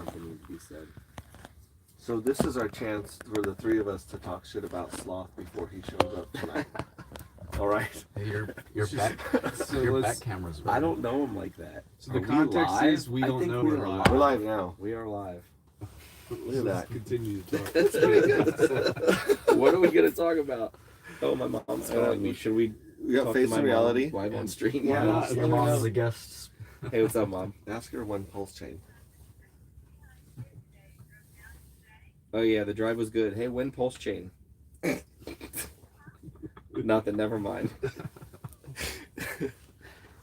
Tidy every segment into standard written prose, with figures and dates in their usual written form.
something needs to be said. So this is our chance for the three of us to talk shit about Sloth before he shows up tonight. All right. Hey, your back camera's right. I don't know him like that. So the context is we don't know we're live. We're live now. We are live. Look at that. Continue to talk. That's pretty good. What are we gonna talk about? Oh, my mom's calling me. Should we? We got talk Face to my and mom Reality. live on stream? Yeah. My mom's the guest. Hey, what's up, Mom? Ask her when pulse chain. Oh yeah, the drive was good. Hey, when pulse chain? Nothing. Never mind.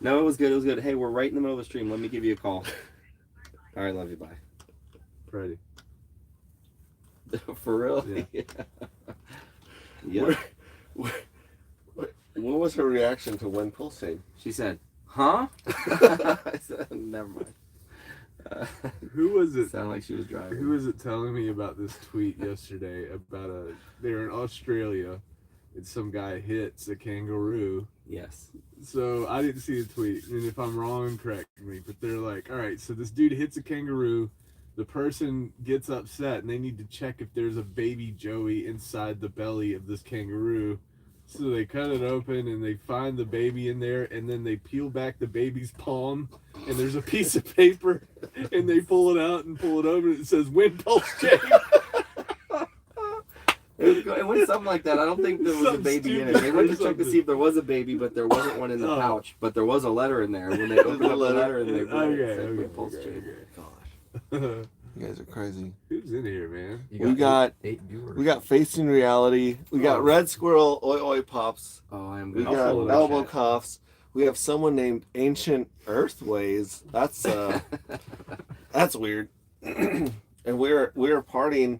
No, it was good. It was good. Hey, we're right in the middle of the stream. Let me give you a call. All right, love you. Bye. Freddie. For real? Yeah. Yeah. What was her reaction to when pulse chain? She said, "Huh?" I said, "Never mind." Who was it? Sounded like she was driving. Who was it telling me about this tweet yesterday about they're in Australia and some guy hits a kangaroo. Yes. So I didn't see the tweet, and if I'm wrong, correct me. But they're like, all right, so this dude hits a kangaroo. The person gets upset, and they need to check if there's a baby Joey inside the belly of this kangaroo. So they cut it open, and they find the baby in there, and then they peel back the baby's palm, and there's a piece of paper, and they pull it out and pull it over, and it says, "Win pulse chain." It went something like that. I don't think there was a baby in it. They went to check to see if there was a baby, but there wasn't one in the pouch. But there was a letter in there. When they opened up the letter and they read it, said "Win pulse chain." Gosh. You guys are crazy. Who's in here, man? We got eight viewers. We got Facing Reality. We got Red Squirrel, Oi Oi Pops. Oh, I'm We good. got Elbow Coughs. We have someone named Ancient Earthways. That's that's weird. And we're partying.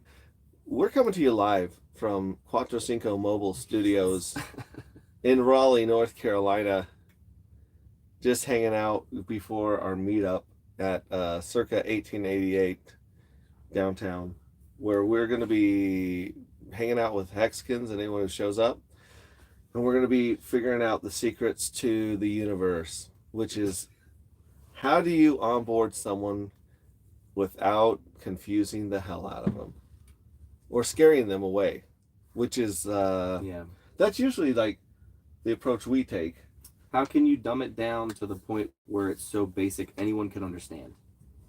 We're coming to you live from Cuatro Cinco Mobile Studios in Raleigh, North Carolina. Just hanging out before our meetup at circa 1888 downtown, where we're going to be hanging out with Hexkins and anyone who shows up, and we're going to be figuring out the secrets to the universe, which is how do you onboard someone without confusing the hell out of them or scaring them away, which is that's usually like the approach we take. How can you dumb it down to the point where it's so basic anyone can understand?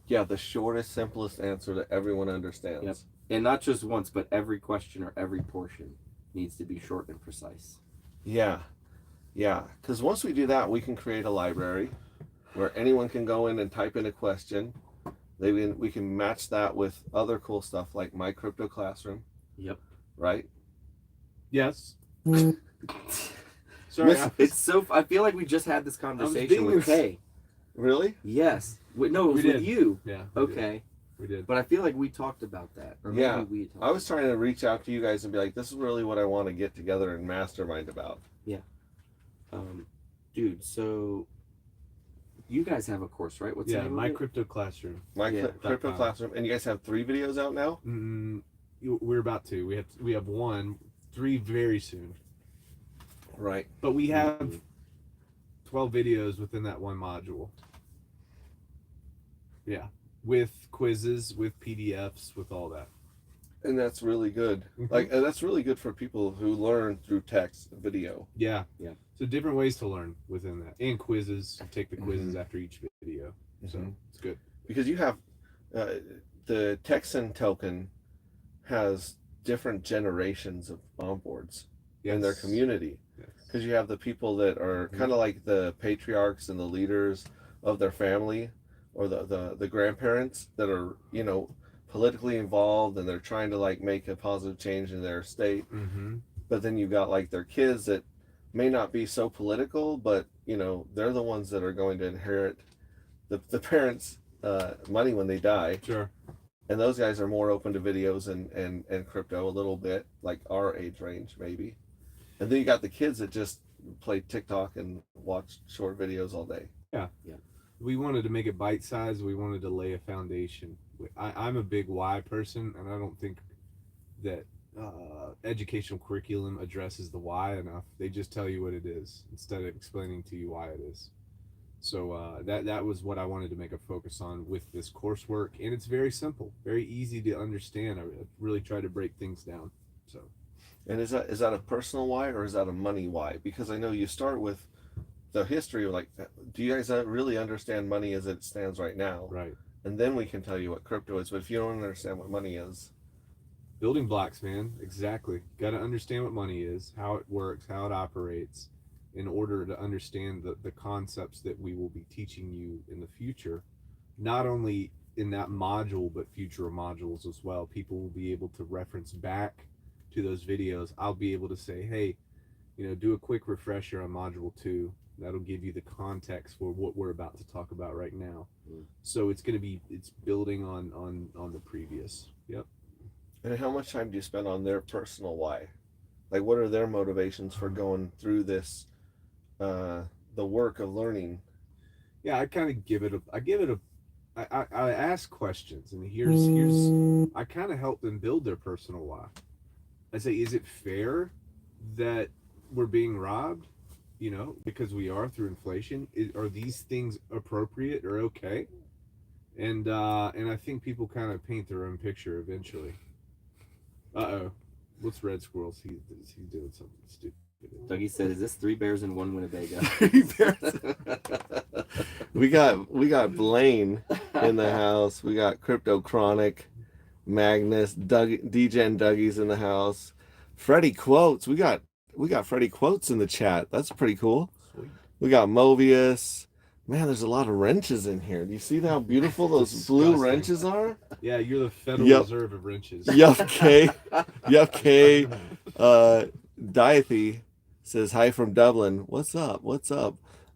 Yeah, the shortest, simplest answer that everyone understands. Yep. And not just once, but every question or every portion needs to be short and precise. Yeah. Yeah. Because once we do that, we can create a library where anyone can go in and type in a question. We can match that with other cool stuff like My Crypto Classroom. Yep. Yes. Sorry, it's so. I feel like we just had this conversation with Kay. Really? Yes. No, it was with you. Yeah. Okay. We did. But I feel like we talked about that. Or maybe Yeah. we talked I was trying to reach out to you guys and be like, this is really what I want to get together and mastermind about. Yeah. Dude, so you guys have a course, right? What's the name My of it? Crypto Classroom. Crypto Classroom. And you guys have 3 videos out now? We're about to. We have 3 very soon. Right. But we have 12 videos within that one module. Yeah. With quizzes, with PDFs, with all that. And that's really good. Like, that's really good for people who learn through text, video. Yeah. Yeah. So different ways to learn within that. And quizzes. Take the quizzes after each video. So it's good. Because you have the Texan token has different generations of onboards in their community. Because you have the people that are kind of like the patriarchs and the leaders of their family, or the grandparents that are, you know, politically involved and they're trying to like make a positive change in their state. But then you've got like their kids that may not be so political, but you know, they're the ones that are going to inherit the parents' money when they die. Sure. And those guys are more open to videos and crypto a little bit, like our age range maybe. And then you got the kids that just play TikTok and watch short videos all day. Yeah. We wanted to make it bite-sized. We wanted to lay a foundation. I'm a big why person, and I don't think that educational curriculum addresses the why enough. They just tell you what it is instead of explaining to you why it is. So that was what I wanted to make a focus on with this coursework, and it's very simple, very easy to understand. I really try to break things down. So, and is that a personal why or is that a money why? Because I know you start with the history of like, do you guys really understand money as it stands right now? Right. And then we can tell you what crypto is. But if you don't understand what money is, building blocks, man. Exactly. Got to understand what money is, how it works, how it operates, in order to understand the concepts that we will be teaching you in the future, not only in that module, but future modules as well. People will be able to reference back to those videos. I'll be able to say, hey, do a quick refresher on module 2. That'll give you the context for what we're about to talk about right now. So it's building on the previous. Yep. And how much time do you spend on their personal why? Like, what are their motivations for going through this, the work of learning? Yeah, I kind of I ask questions, and here's I kind of help them build their personal why. I say, is it fair that we're being robbed? Because we are through inflation. Are these things appropriate or okay? And I think people kind of paint their own picture eventually. Uh-oh. What's Red Squirrels? He's doing something stupid. Dougie said, "Is this 3 bears in one Winnebago?" We got Blaine in the house. We got Crypto Chronic, Magnus, DJ and Dougie's in the house. Freddie Quotes. We got Freddie Quotes in the chat. That's pretty cool. Sweet. We got Mobius. Man, there's a lot of wrenches in here. Do you see how beautiful those blue wrenches are? Yeah, you're the Federal Reserve of wrenches. Yup, K. Diathy says, hi from Dublin. What's up?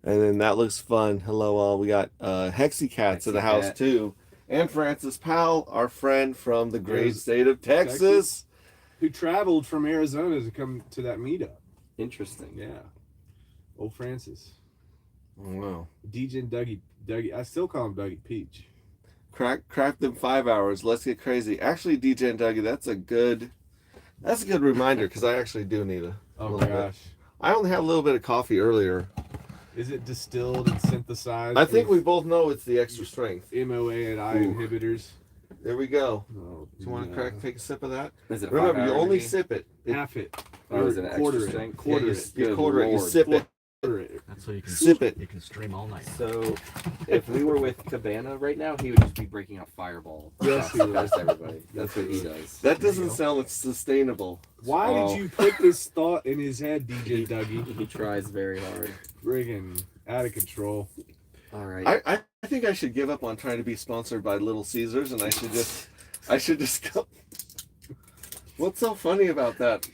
And then that looks fun. Hello, all. We got Hexy Cats in the house, too. And Francis Powell, our friend from the great state of Texas. Who traveled from Arizona to come to that meetup. Interesting. Yeah. Old Francis. Oh, wow. DJ and Dougie. I still call him Dougie Peach. Crack them 5 hours. Let's get crazy. Actually, DJ and Dougie, that's a good reminder because I actually do need a little gosh. I only had a little bit of coffee earlier. Is it distilled and synthesized? I think we both know it's the extra strength. MOA and I inhibitors. There we go. Oh, do you want to take a sip of that? Is it Remember, you only sip it. Half it. Or is it an quarter extra it. strength? Quarter Yeah, it. You quarter it. You sip it. That's so you can Sip it. You can stream all night. So, if we were with Cabana right now, he would just be breaking out Fireball. Yes, he would. That's everybody. That's what he does. That doesn't sound sustainable. Why did you put this thought in his head, DJ Dougie? He tries very hard. Friggin' out of control. All right. I think I should give up on trying to be sponsored by Little Caesars, and I should just go. What's so funny about that?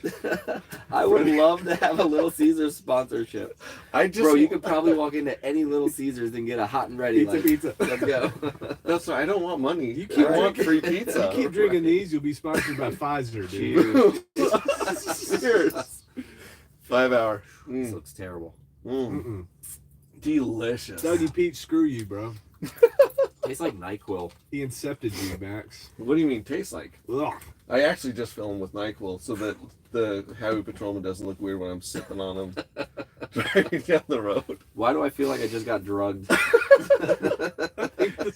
I would love to have a Little Caesars sponsorship. Bro, you could probably walk into any Little Caesars and get a hot and ready. Pizza. Let's go. That's right. I don't want money. You keep I want free pizza. You keep drinking these, you'll be sponsored by Pfizer, dude. Cheers. 5 hour. This looks terrible. Delicious. Dougie Peach, screw you, bro. Tastes like NyQuil. He incepted you, Max. What do you mean tastes like? Ugh. I actually just fill them with NyQuil so that the highway patrolman doesn't look weird when I'm sipping on them driving down the road. Why do I feel like I just got drugged?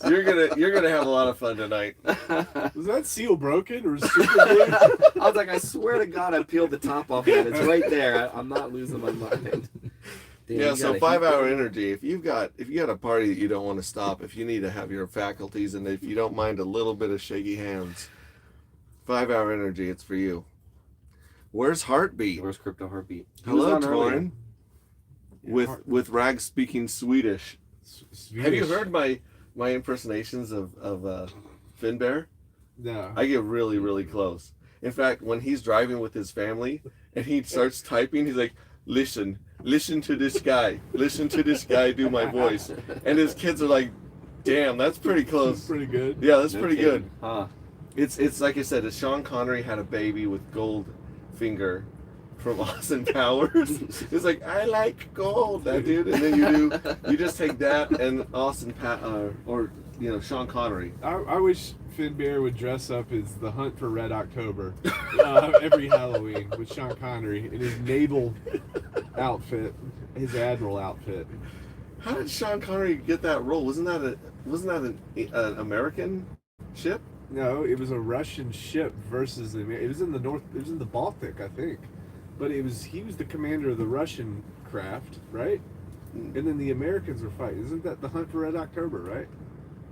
You're gonna have a lot of fun tonight. Was that seal broken or super glue? I was like, I swear to God, I peeled the top off of it. It's right there. I'm not losing my mind. Damn, Yeah, so 5 hour energy. If you got a party that you don't want to stop, if you need to have your faculties, and if you don't mind a little bit of shaky hands, 5 hour energy, it's for you. Where's Heartbeat? Where's Crypto Heartbeat? Hello, Torin. With Rag speaking Swedish. Have you heard my impersonations of Finbear? No. I get really, really close. In fact, when he's driving with his family and he starts typing, he's like, listen to this guy do my voice. And his kids are like, damn, that's pretty close. That's pretty good. Yeah, that's pretty good. Huh. It's like I said, Sean Connery had a baby with Goldfinger from Austin Powers. It's like, I like gold, that dude. And then you just take that and Sean Connery. I wish Finbear would dress up as the Hunt for Red October every Halloween with Sean Connery in his naval outfit, his admiral outfit. How did Sean Connery get that role? Wasn't that an American ship? No, it was a Russian ship versus it was in the North. It was in the Baltic, I think. But he was the commander of the Russian craft, right? And then the Americans were fighting. Isn't that the Hunt for Red October, right?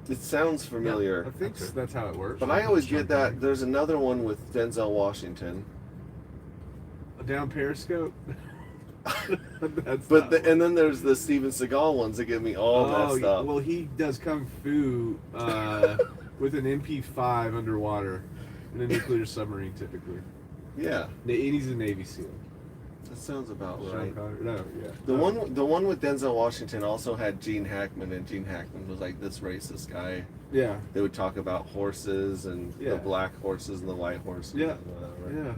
It sounds familiar. I think that's how it works. But I always get that there's another one with Denzel Washington. Down Periscope. And then there's the Steven Seagal ones that get me all messed up. Well, he does kung fu with an MP5 underwater in a nuclear submarine, typically. Yeah. And he's a Navy SEAL. That sounds about right. No, yeah. The one with Denzel Washington also had Gene Hackman, and Gene Hackman was like this racist guy. Yeah. They would talk about horses and the black horses and the white horses. Yeah. And whatever. Yeah.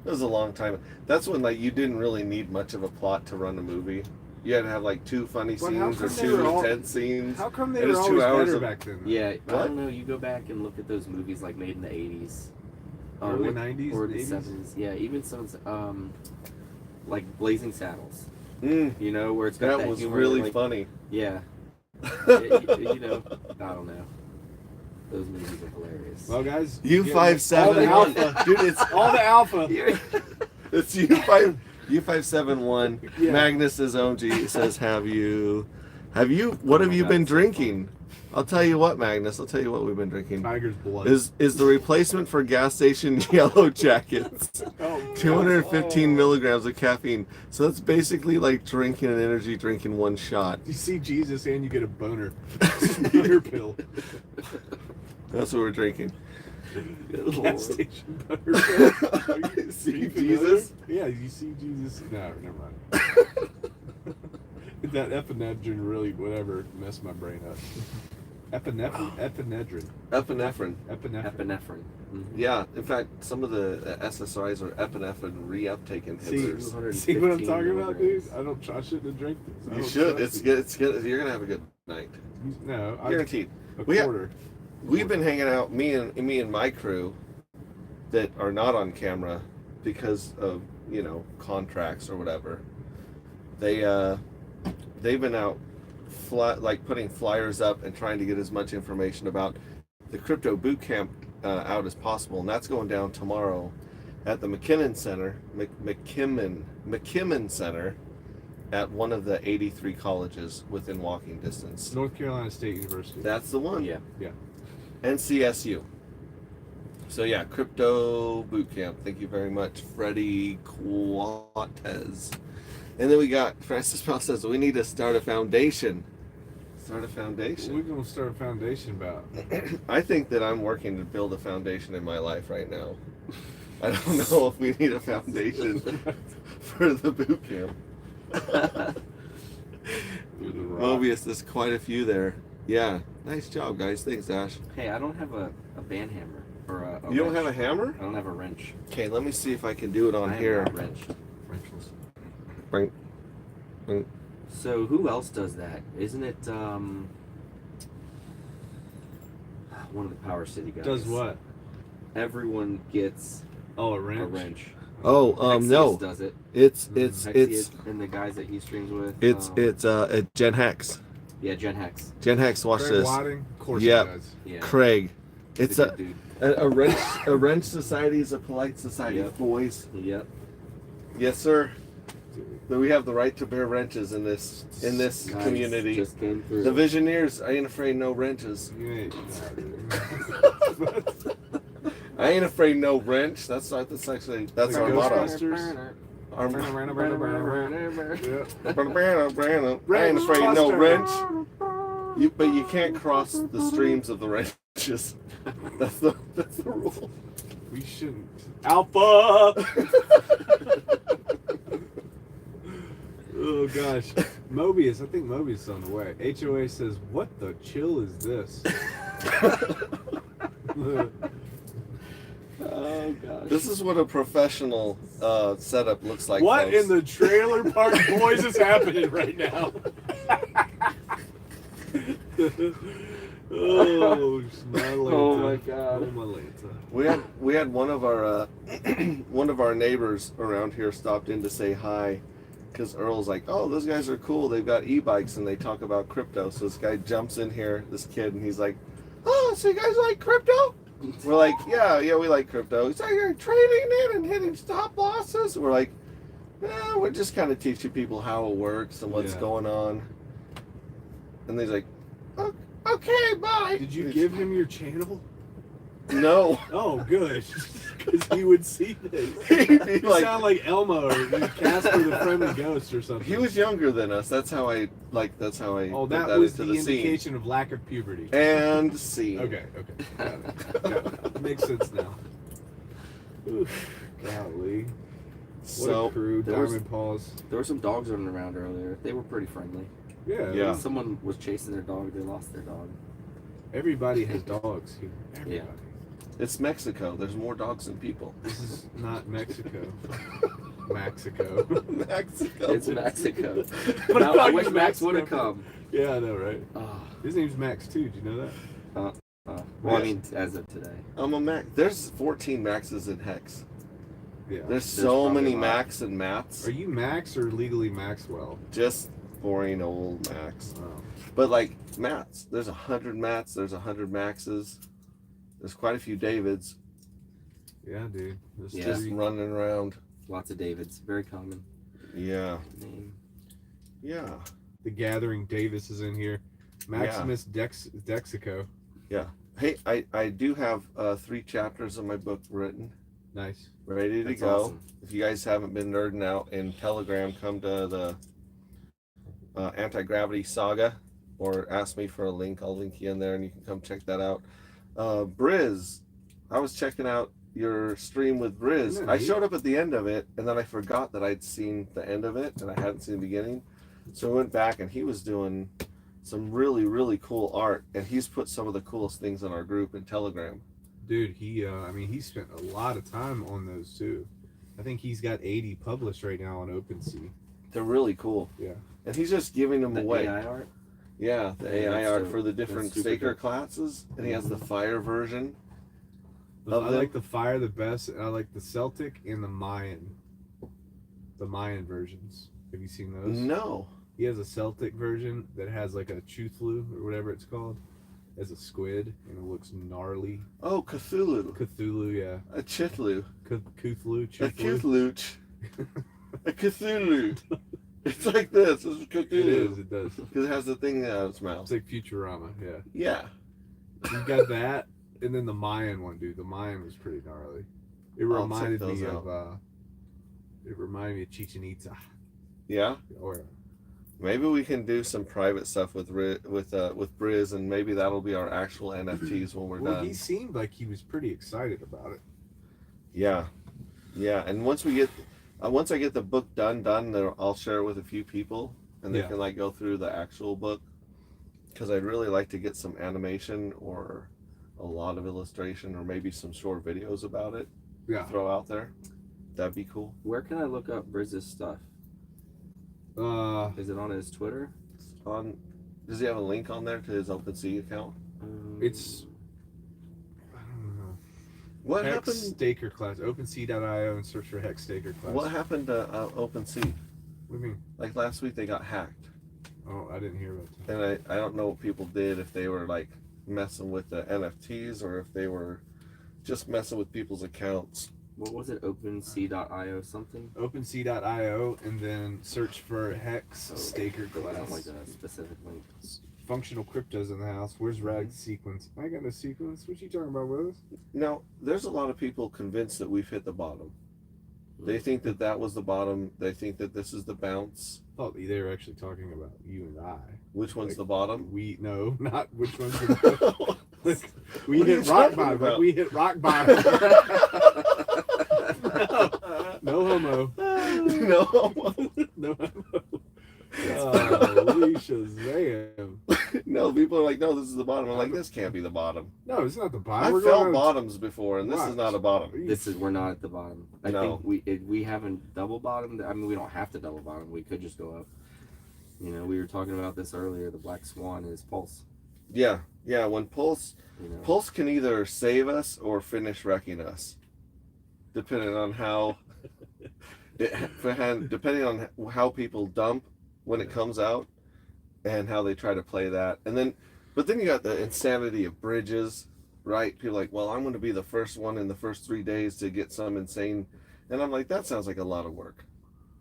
It was a long time. That's when like you didn't really need much of a plot to run a movie. You had to have like 2 funny scenes or 2 intense scenes. How come they were always better back then? Yeah, I don't know. You go back and look at those movies like made in the 80s. Early 90s? Or the 70s. Yeah, even some like Blazing Saddles. You know, where it's got that was humor, really like, funny. Yeah. You know, I don't know. Those movies are hilarious. Well, guys, U571, dude, it's all the alpha. It's U571. Yeah. Magnus's own G says, "Have you? What have you been drinking?" I'll tell you what, Magnus. I'll tell you what we've been drinking. Tiger's blood is the replacement for gas station Yellow Jackets. 215 milligrams of caffeine. So that's basically like drinking an energy drink in one shot. You see Jesus and you get a boner. Boner pill. That's what we're drinking. Gas station boner pill. You see Jesus? Yeah, you see Jesus. No, never mind. That epinephrine really, whatever, messed my brain up. Epinephrine. Mm-hmm. Yeah, in fact, some of the SSRIs are epinephrine reuptake inhibitors. See what I'm talking about, dude? I shouldn't have drank this. You should. It's good. You're gonna have a good night. No, guaranteed. We've been hanging out, me and my crew, that are not on camera because of contracts or whatever. They've been out putting flyers up and trying to get as much information about the crypto boot camp out as possible, and that's going down tomorrow at the McKimmon Center at one of the 83 colleges within walking distance. North Carolina State University. That's the one. Yeah. NCSU. So yeah, crypto boot camp. Thank you very much, Freddie Quotes. And then we got Francis Powell says we need to start a foundation. Start a foundation. What are we gonna start a foundation about? I think that I'm working to build a foundation in my life right now. I don't know if we need a foundation for the boot camp. Mobius, there's quite a few there. Yeah, nice job, guys. Thanks, Ash. Hey, I don't have a band hammer or a You don't wrench. have a hammer? I don't have a wrench. Okay, let me see if I can do it on I here. am not wrenched. Wrenchless. Bring. So who else does that? Isn't it one of the Power City guys? Does what? Everyone gets a wrench. A wrench. Oh, Hexius no. does it. It's and the guys that he streams with. It's Gen Hex. Yeah, Gen Hex. Gen Hex, watch Craig this. Wadding? Of course Yep. he does. Yeah. Craig. It's a good a wrench society is a polite society, Yep. boys. Yep. Yes, sir. But we have the right to bear wrenches in this Guys, community. Just came through. The Visioneers, I ain't afraid no wrenches. You ain't. I ain't afraid no wrench. That's our motto. I ain't afraid no wrench. But you can't cross the streams of the wrenches. That's the rule. We shouldn't. Alpha! Oh gosh. Mobius, I think Mobius is on the way. HOA says, what the chill is this? Oh gosh. This is what a professional setup looks like. What folks. in the trailer park boys is happening right now? Oh my god. Oh my Lanta. We had one of our one of our neighbors around here stopped in to say hi, because Earl's like, oh, those guys are cool. They've got e-bikes and they talk about crypto. So this guy jumps in here, this kid, and he's like, oh, so you guys like crypto? We're like, yeah, we like crypto. He's like, you're trading it and hitting stop losses. We're like, we're just kind of teaching people how it works and what's going on. And he's like, okay, bye. Did you give him your channel? No. Oh, good. Because he would see this. You sound like Elmo or Casper the Friendly Ghost or something. He was younger than us. That's how I. Oh, that was the indication of lack of puberty. And scene. Okay. Got it. Makes sense now. Oof, golly. What a crew, Diamond Paws. There were some dogs running around earlier. They were pretty friendly. Yeah. Someone was chasing their dog. They lost their dog. Everybody has dogs here. Everybody. Yeah. It's Mexico. There's more dogs than people. This is not Mexico. Mexico. Mexico. It's Mexico. But I wish Max would have come. Yeah, I know, right? Oh. His name's Max too. Did you know that? Well, I mean, as of today. I'm a Max. There's 14 Maxes in Hex. Yeah. There's so many a lot. Max and Mats. Are you Max or legally Maxwell? Just boring old Max. Oh. But like Mats, there's 100 Mats. There's 100 Maxes. There's quite a few Davids. Yeah, dude. Just running around. Lots of Davids. Very common Yeah. name. Yeah. The Gathering Davis is in here. Maximus Dexico. Yeah. Hey, I do have 3 chapters of my book written. Nice. Ready to That's go. awesome. If you guys haven't been nerding out in Telegram, come to the Anti-Gravity Saga or ask me for a link. I'll link you in there and you can come check that out. Briz, I was checking out your stream with Briz. I showed up at the end of it and then I forgot that I'd seen the end of it and I hadn't seen the beginning. So I went back and he was doing some really, really cool art and he's put some of the coolest things in our group in Telegram. Dude, he spent a lot of time on those too. I think he's got 80 published right now on OpenSea. They're really cool. Yeah. And he's just giving them away. AI art? Yeah, the AI art for the different super staker dope. classes. And he has the fire version. I like the Fire the best. And I like the Celtic and the Mayan. The Mayan versions. Have you seen those? No. He has a Celtic version that has like a Chuthlu or whatever it's called. As a squid, and it looks gnarly. Oh, Cthulhu. Cthulhu, yeah. A Chithlu. Cthulhu, A Chuthlu. Cthulhu. A Cthulhu. It's like this. It's Cthulhu. It does. Because it has the thing out of its mouth. It's like Futurama, yeah. Yeah. You got that, and then the Mayan one, dude. The Mayan was pretty gnarly. It I'll reminded check those me out. of Chichen Itza. Yeah. Or Maybe we can do some private stuff with Briz, and maybe that'll be our actual NFTs when we're done. He seemed like he was pretty excited about it. Yeah, yeah. And once I get the book done, then I'll share it with a few people, and they can like go through the actual book. Because I'd really like to get some animation or a lot of illustration, or maybe some short videos about it. Yeah. Throw out there. That'd be cool. Where can I look up Briz's stuff? Is it on his Twitter? Does he have a link on there to his OpenSea account? It's I don't know. What Hex happened? Staker class. OpenSea.io and search for Hex Staker class. What happened to OpenSea? What do you mean? Like last week, they got hacked, Oh, I didn't hear about that. and I don't know what people did, if they were like messing with the NFTs or if they were just messing with people's accounts. What was it? OpenSea.io something? OpenSea.io and then search for Hex Staker Go down class. like a specific link. Functional cryptos in the house. Where's Rag's sequence? I got no sequence. What you talking about, Willis? Now, there's a lot of people convinced that we've hit the bottom. They think that that was the bottom. They think that this is the bounce. I thought they were actually talking about you and I. Which one's Like, the bottom? No, not which one's the we What are hit you rock talking bottom. about? Like we hit rock bottom. No homo. No. No homo. Holy Shazam. No, people are like, no, this is the bottom. I'm like, this can't be the bottom. No, it's not the bottom. I've We're felt going bottoms before, and this is Watch. not a bottom. We're not at the bottom. I No. think we haven't double bottomed. I mean, we don't have to double bottom. We could just go up. You know, we were talking about this earlier. The black swan is Pulse. Yeah, yeah. When Pulse You know, can either save us or finish wrecking us, depending on how depending on how people dump when it comes out and how they try to play that. And then, but then you got the insanity of bridges, right? People are like, well, I'm going to be the first one in the first 3 days to get some insane. And I'm like, that sounds like a lot of work.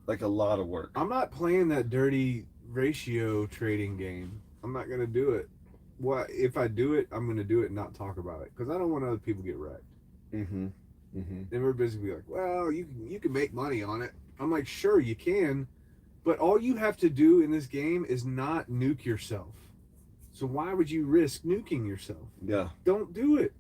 Like a lot of work. I'm not playing that dirty ratio trading game. I'm not going to do it. Well, if I do it, I'm going to do it and not talk about it because I don't want other people to get wrecked. Mm-hmm. Mm-hmm. And everybody's gonna be like, well, you can make money on it. I'm like, sure you can, but all you have to do in this game is not nuke yourself. So why would you risk nuking yourself? Yeah. Don't do it.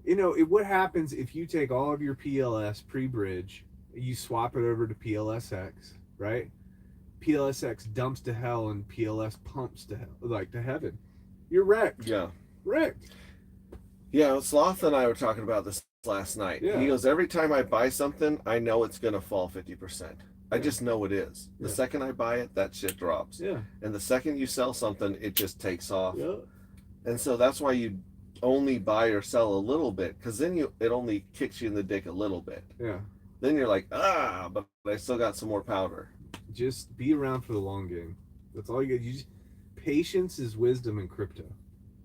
You know, what happens if you take all of your PLS pre-bridge, you swap it over to PLSX, right? PLSX dumps to hell and PLS pumps to hell, like to heaven. You're wrecked. Yeah. Wrecked. Yeah, Sloth and I were talking about this last night. Yeah. He goes, every time I buy something, I know it's going to fall 50%. I just know it is. The second I buy it, that shit drops. Yeah. And the second you sell something, it just takes off. Yeah. And so that's why you only buy or sell a little bit, because then it only kicks you in the dick a little bit. Yeah. Then you're like, but I still got some more powder. Just be around for the long game. That's all you got. Patience is wisdom in crypto.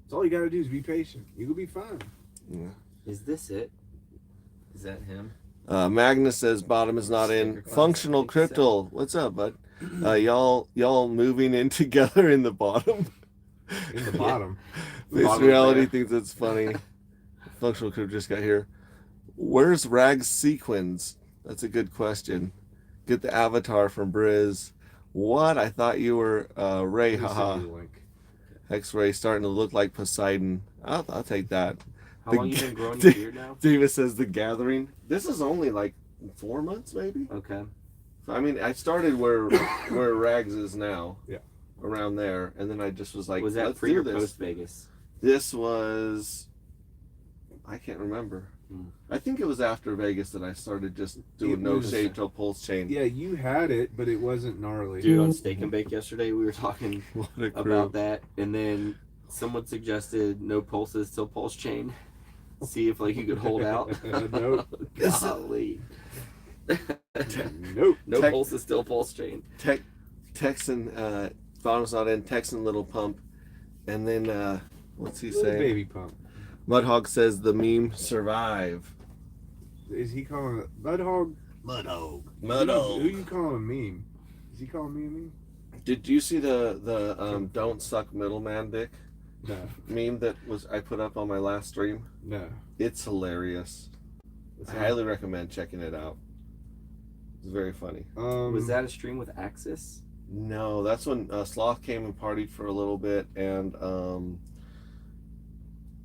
That's all you got to do is be patient. You'll be fine. Yeah. Is this it? Is that him? Magnus says bottom is not in. Functional crypto. What's up, bud? Y'all moving in together in the bottom. In the bottom. Face Bottom reality there. thinks it's funny. Functional crypto just got here. Where's Rag's sequins? That's a good question. Get the avatar from Briz. What? I thought you were Ray. Let me Haha. send you a link. X-ray starting to look like Poseidon. I'll take that. How long you been growing your beard now? Davis says The Gathering. This is only like 4 months, maybe. Okay. I mean, I started where Rags is now. Yeah. Around there, and then I just was like, Was that let's pre do or this. post Vegas? This was, I can't remember. I think it was after Vegas that I started just doing no shave till pulse chain. Yeah, you had it, but it wasn't gnarly. Dude, on Steak and Bake yesterday, we were talking What a crew. about that, and then someone suggested no pulses till pulse chain. See if like you could hold out. Nope. Golly. Nope. No pulses till pulse chain. Texan, bottom's not in, Texan little pump. And then, what's he Little saying? baby pump. Mudhog says the meme survive. Is he calling it Mudhog? Mudhog. Who you calling a meme? Is he calling me a meme? Did you see the don't suck middleman dick No. meme that I put up on my last stream? No. It's hilarious. I highly recommend checking it out. It's very funny. Was that a stream with Axis? No, that's when Sloth came and partied for a little bit, and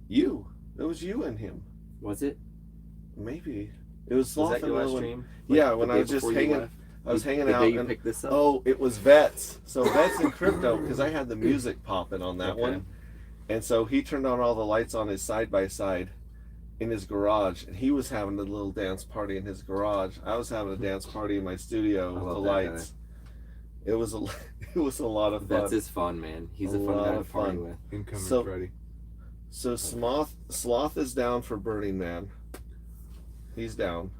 it was you and him. Was it? Maybe it was Sloth. Was that your and last Owen. stream? Yeah, Like, when the I day was just before you hanging. left? I was hanging the out. day you and, picked this up? oh, it was Vets. So Vets in crypto, because I had the music popping on that Okay. one, and so he turned on all the lights on his side by side in his garage, and he was having a little dance party in his garage. I was having a dance party in my studio with the lights. It was a lot of fun. That's his fun, man. He's a A fun lot guy to of party fun. with. Incoming So- Freddie. So Sloth is down for Burning Man. He's down.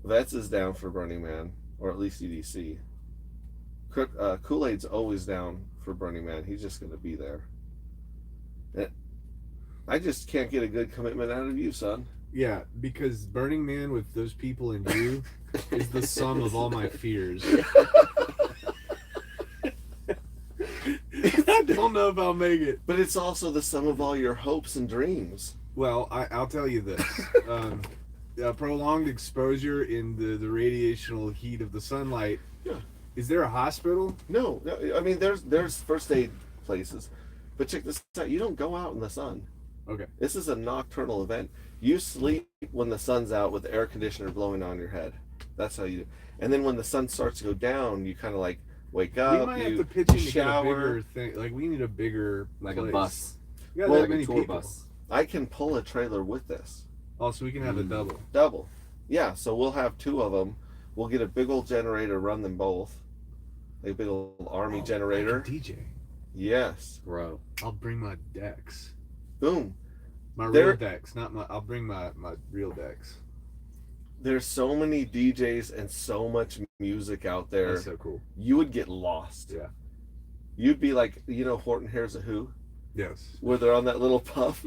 Vets is down for Burning Man, or at least EDC. Kool-Aid's always down for Burning Man. He's just going to be there. I just can't get a good commitment out of you, son. Yeah, because Burning Man with those people and you is the sum of all my fears. I don't know if I'll make it. But it's also the sum of all your hopes and dreams. Well, I'll tell you this. Prolonged exposure in the radiational heat of the sunlight. Yeah. Is there a hospital? No, I mean, there's first aid places. But check this out. You don't go out in the sun. Okay. This is a nocturnal event. You sleep when the sun's out with the air conditioner blowing on your head. That's how you do. And then when the sun starts to go down, you kind of like wake up. We might have you to pitch in to get a shower. bigger thing. Like, we need a bigger Like place. a bus. We got Well, that Like a many tour people. bus. I can pull a trailer with this. Oh, so we can have a double. Double. Yeah, so we'll have 2 of them. We'll get a big old generator, run them both. A big old army generator. I can DJ. Yes. Bro. I'll bring my decks. Boom. My There- real decks, not my. I'll bring my real decks. there's so many DJs and so much music out there. That's so cool. You would get lost. Yeah. You'd be like, you know, Horton Hears a Who? Yes. Where they're on that little puff.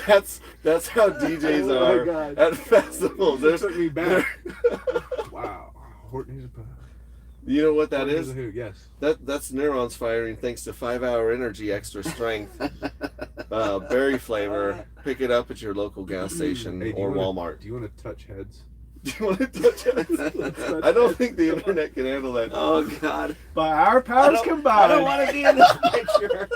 that's how DJs are at festivals. That took me back. Wow. Horton Hears a Puff. You know what that Horton is? Hears a Who, yes. That's neurons firing thanks to 5-hour energy, extra strength, berry flavor. Pick it up at your local gas station Hey, or Walmart. Do you want to touch heads? Do you want to touch it? I don't think the internet can handle that. Oh God! By our powers combined. I don't want to be in this picture.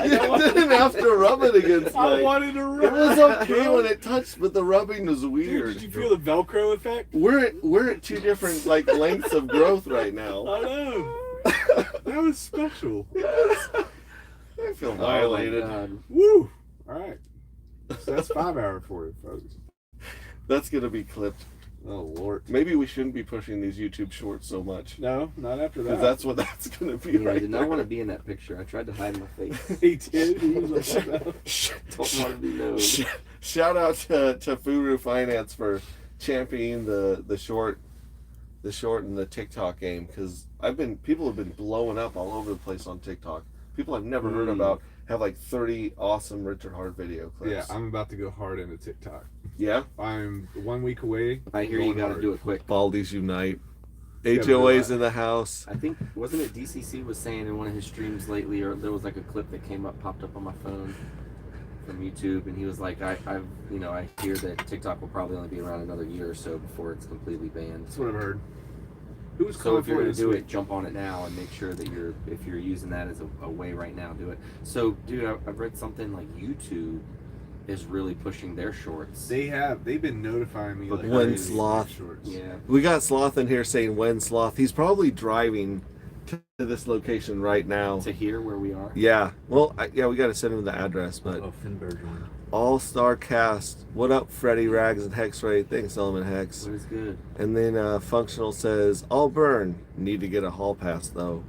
You didn't have to rub it against I Mike. wanted to rub. It was okay when it touched, but the rubbing was weird. Did you feel the Velcro effect? We're at two different lengths of growth right now. I know. That was special. I feel violated. Oh my God. Woo! All right. So that's 5 hour for you, folks. That's gonna be clipped. Oh Lord. Maybe we shouldn't be pushing these YouTube shorts so much. No, not after that. Because that's what that's gonna be Yeah, I right did there. not want to be in that picture. I tried to hide my face. He did. He was like, no. Don't want to be known. Shout out to Furu Finance for championing the short and the TikTok game, because people have been blowing up all over the place on TikTok. People I've never heard about have like 30 awesome Richard Hart video clips. Yeah, I'm about to go hard into TikTok. Yeah? I'm 1 week away. I hear you got to do it quick. Baldies unite. Gotta do HOA's that. in the house. I think, wasn't it DCC was saying in one of his streams lately, or there was like a clip that popped up on my phone from YouTube, and he was like, I hear that TikTok will probably only be around another year or so before it's completely banned. That's what I've heard. Who was So calling if you're for gonna this do week? it, jump on it now and make sure that if you're using that as a way right now, do it. So, dude, I've read something like YouTube is really pushing their shorts. They've been notifying me But like when crazy Sloth- about shorts. Yeah. We got Sloth in here saying when Sloth. He's probably driving to this location right now. To hear where we are. Yeah. Well, we got to send him the address, but Oh, Finbear joined. all-star cast. What up, Freddie, Rags, and Hexray? Thanks, Element Hex. What is good? And then Functional says, I'll burn. Need to get a hall pass, though.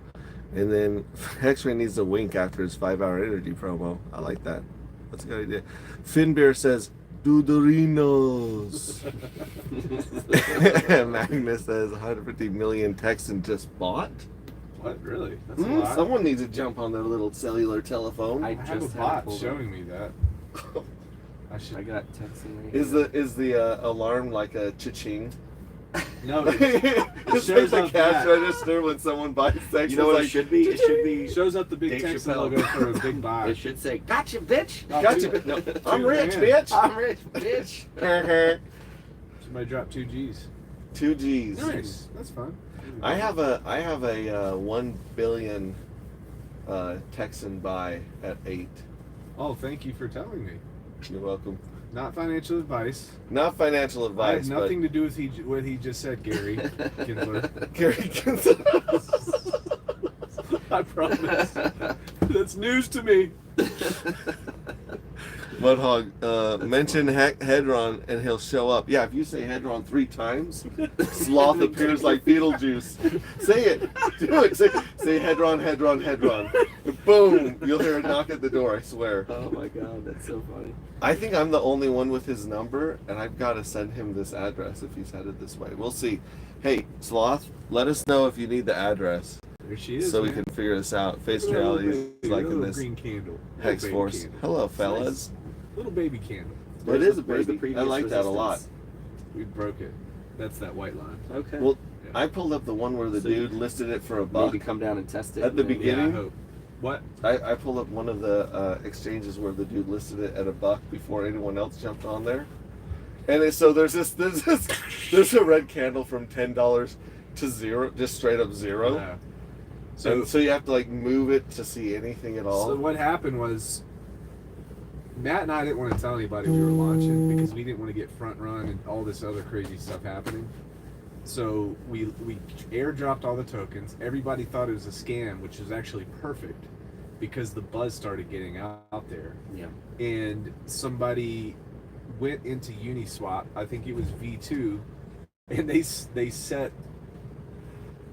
And then Hexray needs a wink after his 5-hour energy promo. I like that. That's a good idea. Finbear says, Dudorinos. Magnus says, 150 million Texan just bought. What? Really? That's a lot. Someone needs to jump on their little cellular telephone. I I have a just bot pulled showing me that. I got texting right Is here. the alarm like a cha-ching? No, It's like shows the up cash that. register when someone buys sex. You know what like, it should be? It should be. it shows up the big Dave text Chappelle. logo for a big buy. It should say, "Gotcha, bitch." Gotcha. No, I'm rich, man. bitch. I'm rich, bitch. Somebody dropped 2 G's. 2 G's. Nice. That's fun. I have a 1 billion Texan buy at 8. Oh, thank you for telling me. You're welcome. Not financial advice. Not financial I advice, have nothing to do with what he just said, Gary Kinsler. but Gary Kinsler. I promise. That's news to me. Mudhog, mention Hedron and he'll show up. Yeah, if you say Hedron 3 times, Sloth appears like Beetlejuice. Say it. Do it. Say Hedron, Hedron, Hedron. Boom. You'll hear a knock at the door, I swear. Oh my god, that's so funny. I think I'm the only one with his number, and I've got to send him this address if he's headed this way. We'll see. Hey, Sloth, let us know if you need the address There she is. so we man. can figure this out. Face Look at that reality little is baby, liking little this green candle. Hex Little baby Force. candle. Hello, fellas. Little baby candle. It is a Where's the baby. I previous like that a lot. resistance? We broke it. That's that white line. Okay. Well, Yeah. I pulled up the one where the So dude listed it for a buck. maybe come down and test it. At the and then- beginning? Yeah, I hope. What? I pulled up one of the exchanges where the dude listed it at a buck before anyone else jumped on there. And so there's a red candle from $10 to 0, just straight up 0. Yeah. So you have to like move it to see anything at all. So what happened was, Matt and I didn't want to tell anybody we were launching because we didn't want to get front run and all this other crazy stuff happening. So we airdropped all the tokens. Everybody thought it was a scam, which was actually perfect because the buzz started getting out there. Yeah. And somebody went into Uniswap, I think it was V2, and they set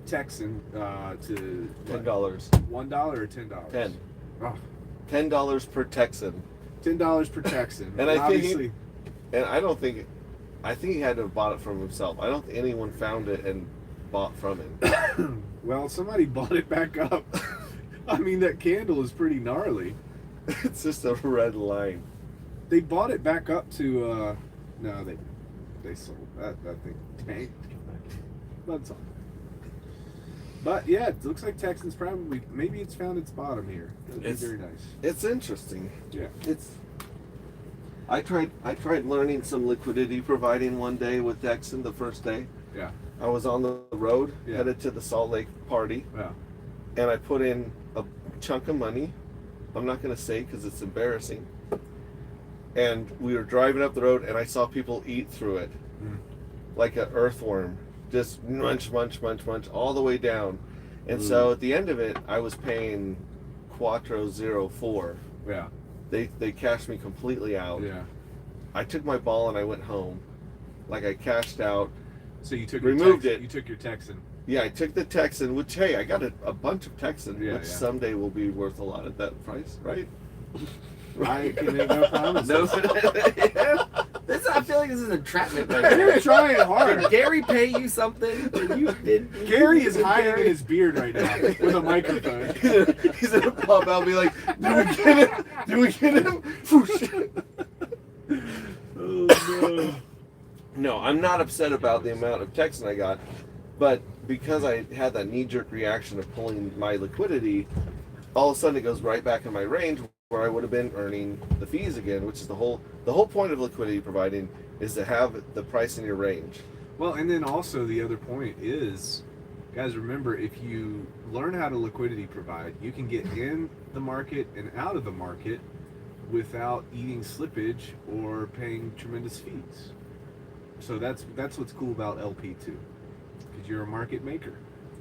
Texan to $10. $1 or $10? 10. Oh, $10 per Texan. $10 per Texan. And I think obviously, And I think he had to have bought it from himself. I don't think anyone found it and bought from him. Well, somebody bought it back up. I mean, that candle is pretty gnarly. It's just a red line. They bought it back up to, no, they sold that thing tanked. That's all. But yeah, it looks like Texan's probably, maybe it's found its bottom here. That'd be very nice. It's interesting. Yeah. I tried learning some liquidity providing one day with Texan the first day. Yeah. I was on the road, Yeah. headed to the Salt Lake party, Yeah. and I put in a chunk of money. I'm not going to say because it's embarrassing. And we were driving up the road, and I saw people eat through it like an earthworm. Just munch, munch, munch, munch, all the way down. And so at the end of it, I was paying $4.04. Yeah. They cashed me completely out. Yeah. I took my ball and I went home. Like I cashed out. So you took Removed your it. You took your Texan. Yeah, I took the Texan, which, hey, I got a bunch of Texan, Yeah, which yeah. someday will be worth a lot at that price, right? I can make no promises. No, I feel like this is entrapment right You're now. trying hard. Did Gary pay you something? Gary is hiding in his beard right now with a microphone. He's gonna pop out and be like, "Did we get him? Did we get him?" Oh no. No, I'm not upset about the amount of Texan I got, but because I had that knee-jerk reaction of pulling my liquidity, all of a sudden it goes right back in my range where I would have been earning the fees again, which is the whole point of liquidity providing is to have the price in your range. Well, and then also the other point is, guys, remember, if you learn how to liquidity provide, you can get in the market and out of the market without eating slippage or paying tremendous fees. So that's what's cool about LP too, because you're a market maker.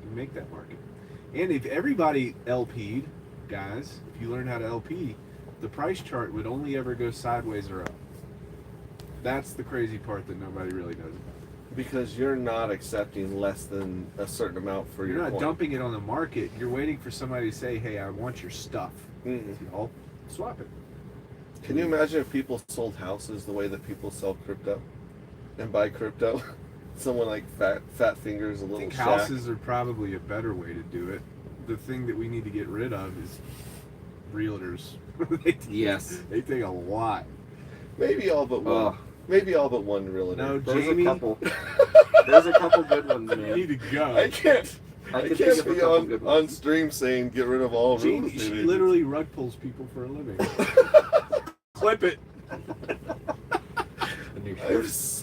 You make that market. And if everybody LP'd, guys, if you learn how to LP, the price chart would only ever go sideways or up. That's the crazy part that nobody really knows about. Because you're not accepting less than a certain amount for You're your not coin. dumping it on the market. You're waiting for somebody to say, "Hey, I want your stuff." I'll swap it. Can you imagine if people sold houses the way that people sell crypto and buy crypto? Someone like Fat Fingers, a I little think shack. houses are probably a better way to do it. The thing that we need to get rid of is realtors. Yes. They take a lot. Maybe all but one. Oh. Maybe all but one realtor. No, There's Jamie, a couple. There's a couple good ones, you man. need to go. I can't I could think of a be couple good on ones. stream saying get rid of all real Jamie, estate she agents. literally rug pulls people for a living. Clip it.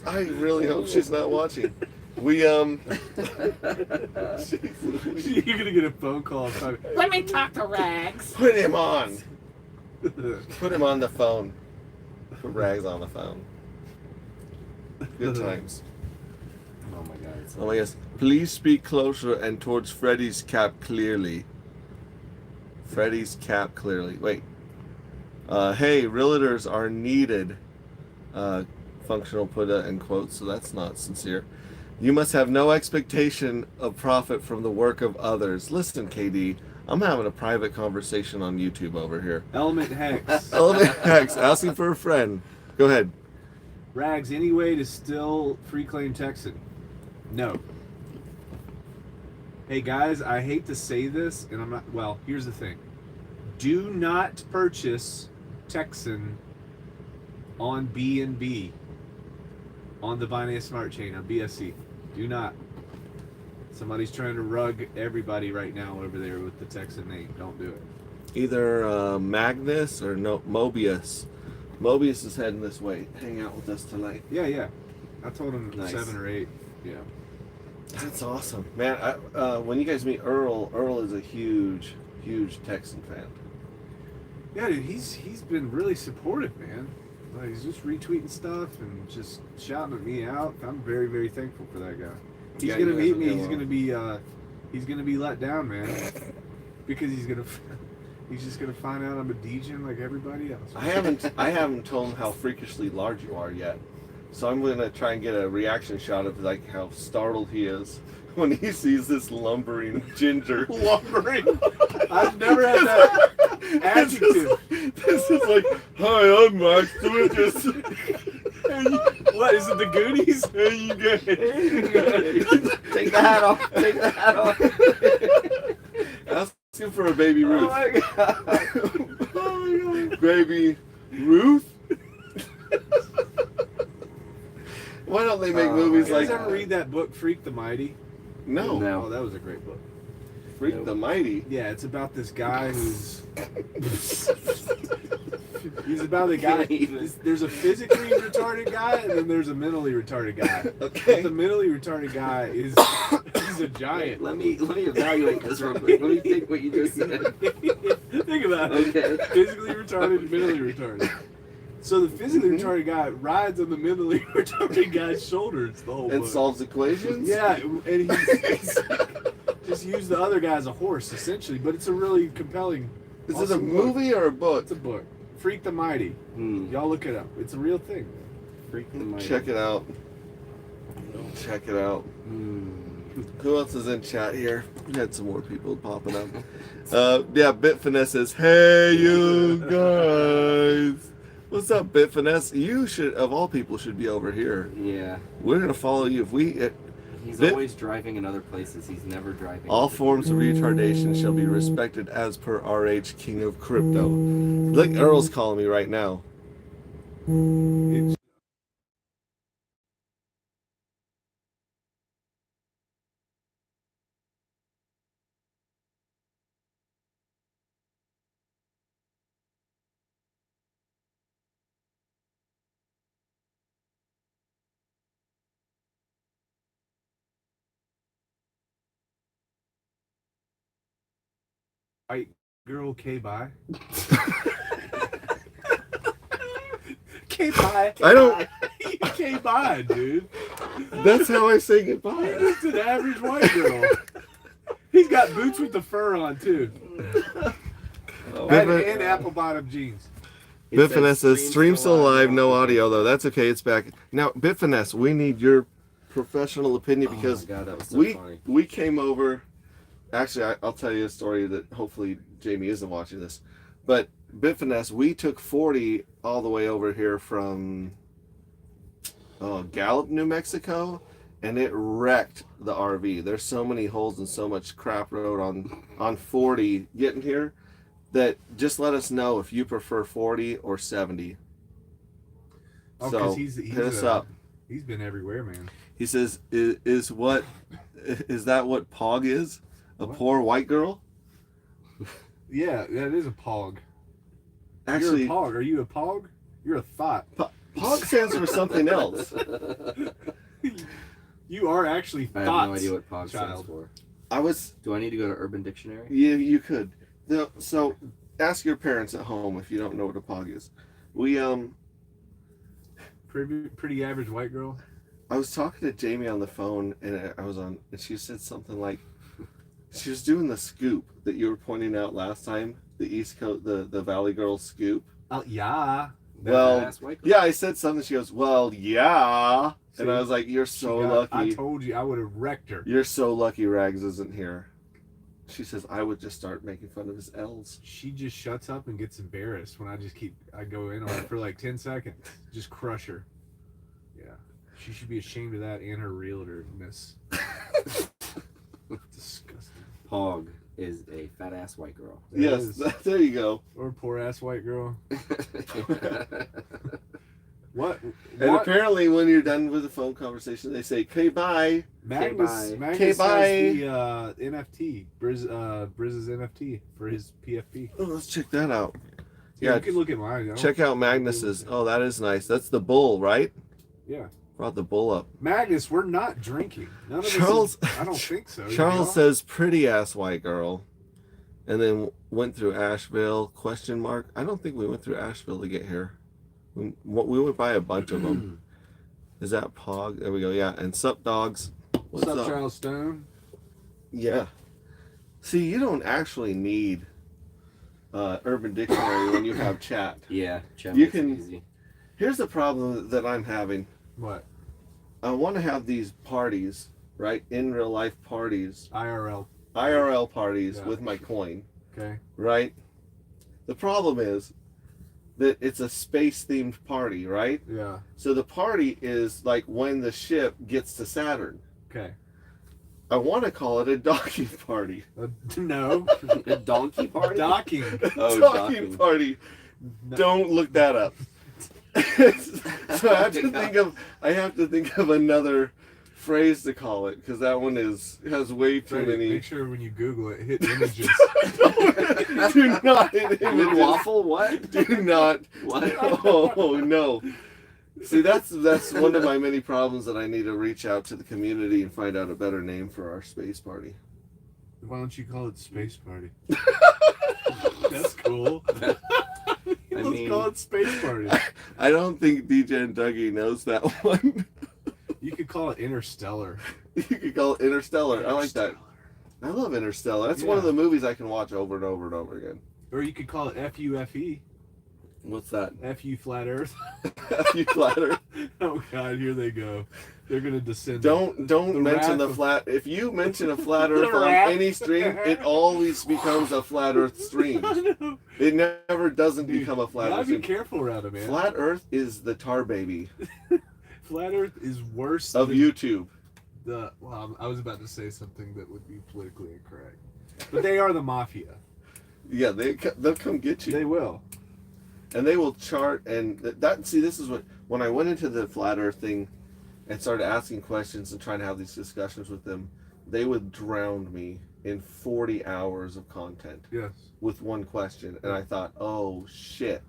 I really hope she's not watching. We You're gonna get a phone call. Let me talk to Rags. put him on. Put him on the phone. Put Rags on the phone. Good times. Oh my god. Oh my gosh. Please speak closer and towards Freddies Cap clearly. Freddies Cap clearly. Wait. Hey, realtors are needed. Functional put in quotes, so that's not sincere. You must have no expectation of profit from the work of others. Listen, KD, I'm having a private conversation on YouTube over here. Element Hex. Element X asking for a friend. Go ahead. Rags, any way to still free claim Texan? No. Hey guys, I hate to say this, and I'm not, well, here's the thing. Do not purchase Texan on BNB, on the Binance Smart Chain, on BSC. Do not. Somebody's trying to rug everybody right now over there with the Texan name. Don't do it. Either Magnus or no Mobius. Mobius is heading this way. Hang out with us tonight. Yeah. I told him Nice. 7 or 8. Yeah. That's awesome, man. When you guys meet Earl is a huge Texan fan. Yeah, dude, he's been really supportive, man. Like, he's just retweeting stuff and just shouting at me out. I'm very, very thankful for that guy. He's Yeah, gonna you guys meet will me. get He's gonna be let down, man, because he's just gonna find out I'm a degen like everybody else. I haven't told him how freakishly large you are yet, so I'm gonna try and get a reaction shot of like how startled he is when he sees this lumbering ginger. Lumbering. I've never had that adjective. This is like, hi, I'm Max. it the Goonies? Hey, you good? Take the hat off. Take the hat off. Asking for a baby Ruth. Oh my god. Oh my god. Baby Ruth? Why don't they make movies You guys like ever read that book, Freak the Mighty? No. No. Oh, that was a great book. Freak the Mighty. Yeah, it's about this guy who's. He's about a guy. There's a physically retarded guy, and then there's a mentally retarded guy. Okay. But the mentally retarded guy is he's a giant. Let me evaluate this real quick. Let me think what you just said. Think about it. Okay. Physically retarded, mentally retarded. So the physically retarded guy rides on the mentally retarded guy's shoulders the whole And book. solves equations? Yeah, and he's just use the other guy as a horse, essentially. But it's a really compelling. Is it a awesome book. movie or a book? It's a book. Freak the Mighty. Y'all look it up. It's a real thing. Freak the Mighty. Check it out. Check it out. Who else is in chat here? We had some more people popping up. Yeah, Bitfinesse says, hey you guys. What's up, Bitfinesse? You should, of all people, should be over here. Yeah. We're gonna follow you. If we, He's Bit- always driving in other places. He's never driving. all forms of retardation shall be respected as per RH King of Crypto. Look, Earl's calling me right now. It's white girl K-bye. K-bye. I don't. K-bye, dude. That's how I say goodbye. He's just an average white girl. He's got boots with the fur on, too. And apple bottom jeans. Bitfinesse says, stream still alive, no audio though. That's okay, it's back. Now, Bitfinesse, we need your professional opinion because oh my God, that was so funny. we came over. Actually, I'll tell you a story that hopefully Jamie isn't watching this. But Bitfinesse, we took 40 all the way over here from Gallup, New Mexico, and it wrecked the RV. There's so many holes and so much crap road on 40 getting here that just let us know if you prefer 40 or 70. Oh, So, 'cause he's hit us up. He's been everywhere, man. He says, is that what Pog is? A What? poor white girl? Yeah, that is a pog. Actually, You're a pog. Are you a pog? You're a thought. Pog stands for something else. You are actually I thoughts. have no idea what POG stands child. for. Do I need to go to Urban Dictionary? Yeah, you could. So ask your parents at home if you don't know what a Pog is. We Pretty average white girl. I was talking to Jamie on the phone, and and she said something like, she was doing the scoop that you were pointing out last time, the East Coast, the Valley Girl scoop. Oh yeah. Well, Badass white girl. yeah, I said something. She goes, well, yeah, and See, I was like, you're so I lucky. told you I would have wrecked her. You're so lucky Rags isn't here. She says, I would just start making fun of his L's. She just shuts up and gets embarrassed when I go in on her for like 10 seconds. Just crush her. Yeah. She should be ashamed of that and her realtor-ness. Disgusting. Pog is a fat ass white girl. It Yes, is. there you go. Or poor ass white girl. What? And What? apparently, when you're done with the phone conversation, they say, "Okay, bye." Magnus Okay, has bye. the NFT, Brizz's NFT for his PFP. Oh, let's check that out. Yeah, Yeah, you can look at mine. I don't- check out Magnus's. Oh, that is nice. That's the bull, right? Yeah. Brought the bull up. Magnus, we're not drinking. None of Charles- this is, I don't think so. Charles Y'all? says, "Pretty ass white girl," and then went through Asheville? ? I don't think we went through Asheville to get here. We went by a bunch of them. Is that Pog? There we go. Yeah, and sup dogs. What's up, Charles Stone? Yeah. See, you don't actually need Urban Dictionary when you have chat. Yeah, chat You makes it can- easy. Here's the problem that I'm having. What? I want to have these parties, right? In real life parties, IRL. parties Yeah. with my coin, Okay. right? The problem is that it's a space themed party, right? Yeah. So the party is like when the ship gets to Saturn. Okay. I want to call it a docking party. No. A donkey party? Docking. Oh, docking docking. party. No. Don't look that up. So I have to think of another phrase to call it because that one has way too Freddie, many. make sure when you Google it, hit images. Do not hit Little images. waffle? What? Do not. What? Oh no. See, that's one of my many problems that I need to reach out to the community and find out a better name for our space party. Why don't you call it Space Party? That's cool. Let's mean- call it Space Party. I don't think DJ and Dougie knows that one. You could call it Interstellar. You could call it Interstellar. I like that. I love Interstellar. That's one of Yeah. the movies I can watch over and over and over again. Or you could call it FUFE. What's that? FU Flat Earth. You flatter. Oh God, here they go. They're gonna descend. Don't the mention wrath the of- flat. If you mention a flat Earth on wrath. any stream, it always becomes a flat Earth stream. I know. It never doesn't Dude, become a flat gotta Earth be stream. careful around it, man. Flat Earth is the tar baby Flat Earth is worse of than YouTube. Well, I was about to say something that would be politically incorrect, but they are the mafia. Yeah, they'll come get you. They will. And they will chart and see, this is what, when I went into the flat earth thing and started asking questions and trying to have these discussions with them, they would drown me in 40 hours of content Yes. with one question. And I thought, oh shit,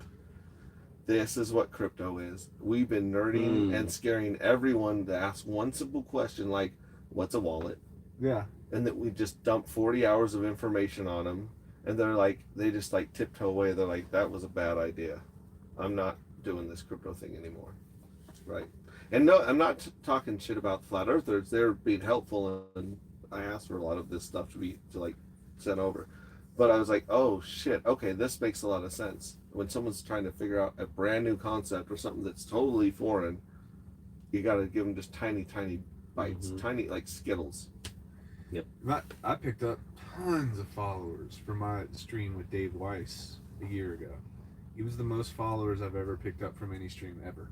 this is what crypto is. We've been nerding and scaring everyone to ask one simple question like, what's a wallet? Yeah. And that we just dump 40 hours of information on them. And they're like, they just like tiptoe away. They're like, that was a bad idea. I'm not doing this crypto thing anymore. Right. And no, I'm not talking shit about flat earthers. They're being helpful. And I asked for a lot of this stuff to be sent over. But I was like, oh shit. Okay. This makes a lot of sense. When someone's trying to figure out a brand new concept or something that's totally foreign, you got to give them just tiny, tiny bites, tiny like Skittles. I picked up tons of followers for my stream with Dave Weiss a year ago. He was the most followers I've ever picked up from any stream ever.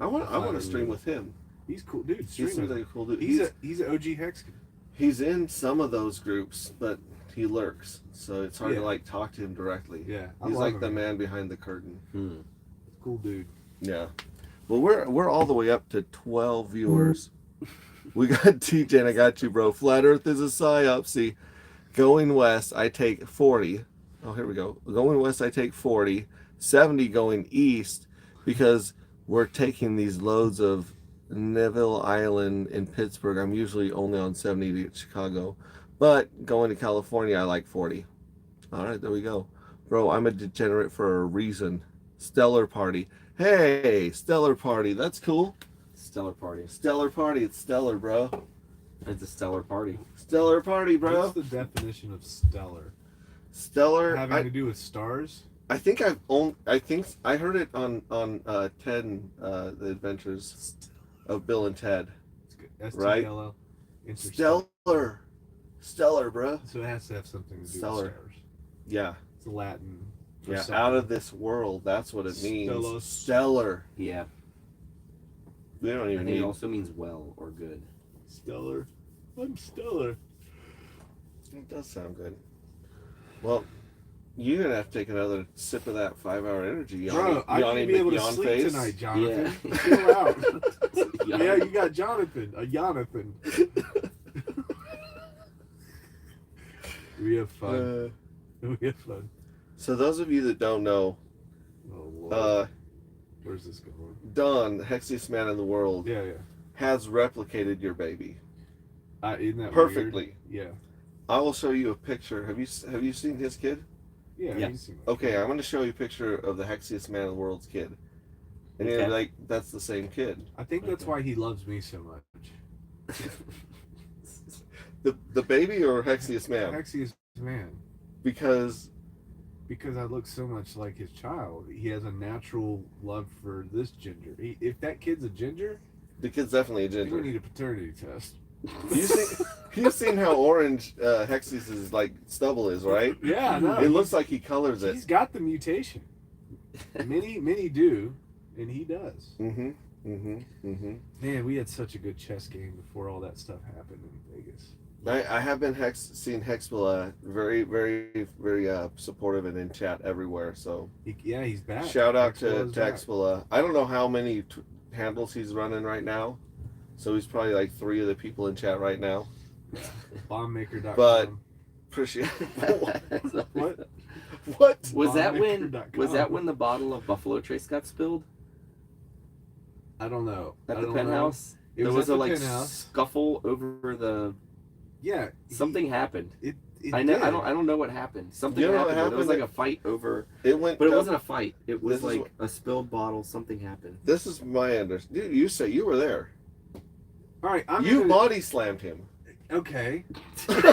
I want to stream with him. He's cool, dude. He Stream seems with like him. a cool dude. He's an OG Hexkin. He's in some of those groups, but he lurks, so it's hard Yeah. to talk to him directly. Yeah, I He's love like him, the man behind the curtain. Cool dude. Yeah. Well, we're all the way up to 12 viewers. We got TJ and I got you, bro. Flat Earth is a psyop. See, going west, I take 40. Oh, here we go. Going west, I take 40. 70 going east because we're taking these loads of Neville Island in Pittsburgh. I'm usually only on 70 to get Chicago. But going to California, I like 40. All right, there we go. Bro, I'm a degenerate for a reason. Stellar Party. Hey, Stellar Party. That's cool. Stellar party. Stellar Party. It's stellar, bro. It's a stellar party. Stellar Party, bro. What's the definition of stellar? Stellar. Having to do with stars? I think I heard it on Ted and the Adventures of Bill and Ted. It's good. Right? STLL. Stellar, bro. So it has to have something to do Stellar. with stars. Yeah. It's Latin. for Yeah, something. out of this world. That's what it means. Stellos. Stellar. Yeah. We don't I even think it need. also means well or good. Stellar. I'm stellar. It does sound good. Well, you're gonna have to take another sip of that 5-hour energy. Bro, I Yanni can't be able to McYawn sleep face. tonight, Jonathan. Yeah. Chill out. Yeah, you got Jonathan. A Jonathan. We have fun. We have fun. So those of you that don't know, Oh, Lord. Where's this going? Don, the hexiest man in the world, Yeah, yeah. has replicated your baby Isn't that perfectly. Weird? I will show you a picture. Have you seen his kid? Yeah. Yeah. Yeah. he's seen my Okay, kid. I'm going to show you a picture of the hexiest man in the world's kid, and you're Okay. like, that's the same kid. I think that's Okay. why he loves me so much. The baby or hexiest man? Hexiest man. Because Because I look so much like his child. He has a natural love for this ginger. If that kid's a ginger, the kid's definitely a I think we ginger. need a paternity test. You've seen how orange Hexius' like stubble is, right? Yeah, no. It looks like he colors it. He's got the mutation. Many do, and he does. Mm-hmm. Man, we had such a good chess game before all that stuff happened in Vegas. I have been seen Hexbilla very, very, very supportive and in chat everywhere. So He's back. shout out to Hexbilla's back. Hexbilla. I don't know how many handles he's running right now, so he's probably like 3 of the people in chat right now. Bombmaker.com. But appreciate What? what? Was that Bombmaker.com. when the bottle of Buffalo Trace got spilled I don't know. at I the don't penthouse? Know. It There was at a the like penthouse. scuffle over the Yeah. something happened. It I know. did. I don't know what happened. Something You know what happened. There was like happened? a fight over, It went. but it wasn't a fight. It was This is like a spilled bottle. Something happened. This is my understanding. You say you were there. All right. You body slammed him. Okay. Did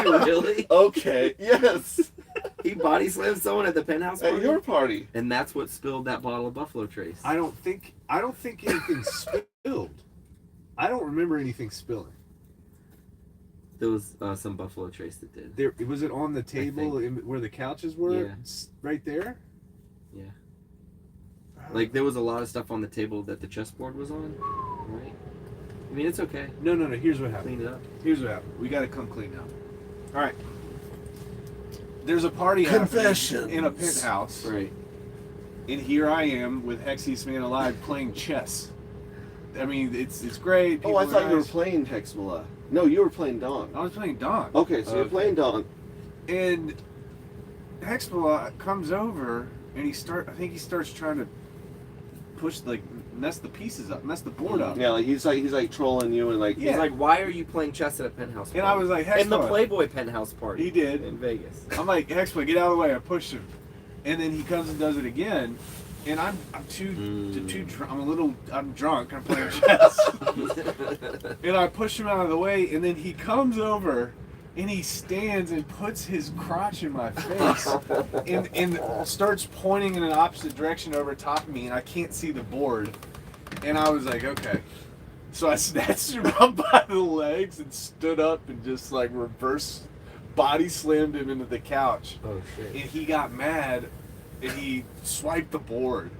you really? Okay. Yes. He body slammed someone at the penthouse At party, your party. and that's what spilled that bottle of Buffalo Trace. I don't think anything spilled. I don't remember anything spilling. There was some Buffalo Trace that did. Was it on the table where the couches were? Yeah. Right there? Yeah. Like there was a lot of stuff on the table that the chessboard was on, right? I mean, it's okay. No. Here's what happened. Clean it up. Here's what happened. We got to come clean up. All right. There's a party Confessions. happening in a penthouse, Right. and here I am with Hexiest Man Alive playing chess. I mean, it's great. Oh, I people are thought you were nice. playing Hexbilla. No, you were playing Dawn. I was playing Dawn. Okay, so you're Okay. playing Dawn. And Hexbilla comes over and he starts trying to mess the pieces up, mess the board up. Yeah, like he's like trolling you and like Yeah. He's like, why are you playing chess at a penthouse party? And I was like, in the Hexbilla. Playboy penthouse party. He did. In Vegas. I'm like, Hexbilla, get out of the way. I pushed him, and then he comes and does it again. And I'm too drunk. I'm drunk. I'm playing chess, and I push him out of the way. And then he comes over, and he stands and puts his crotch in my face, and starts pointing in an opposite direction over top of me, and I can't see the board. And I was like, okay. So I snatched him up by the legs and stood up and just like reverse body slammed him into the couch. Oh shit. And he got mad and he swiped the board.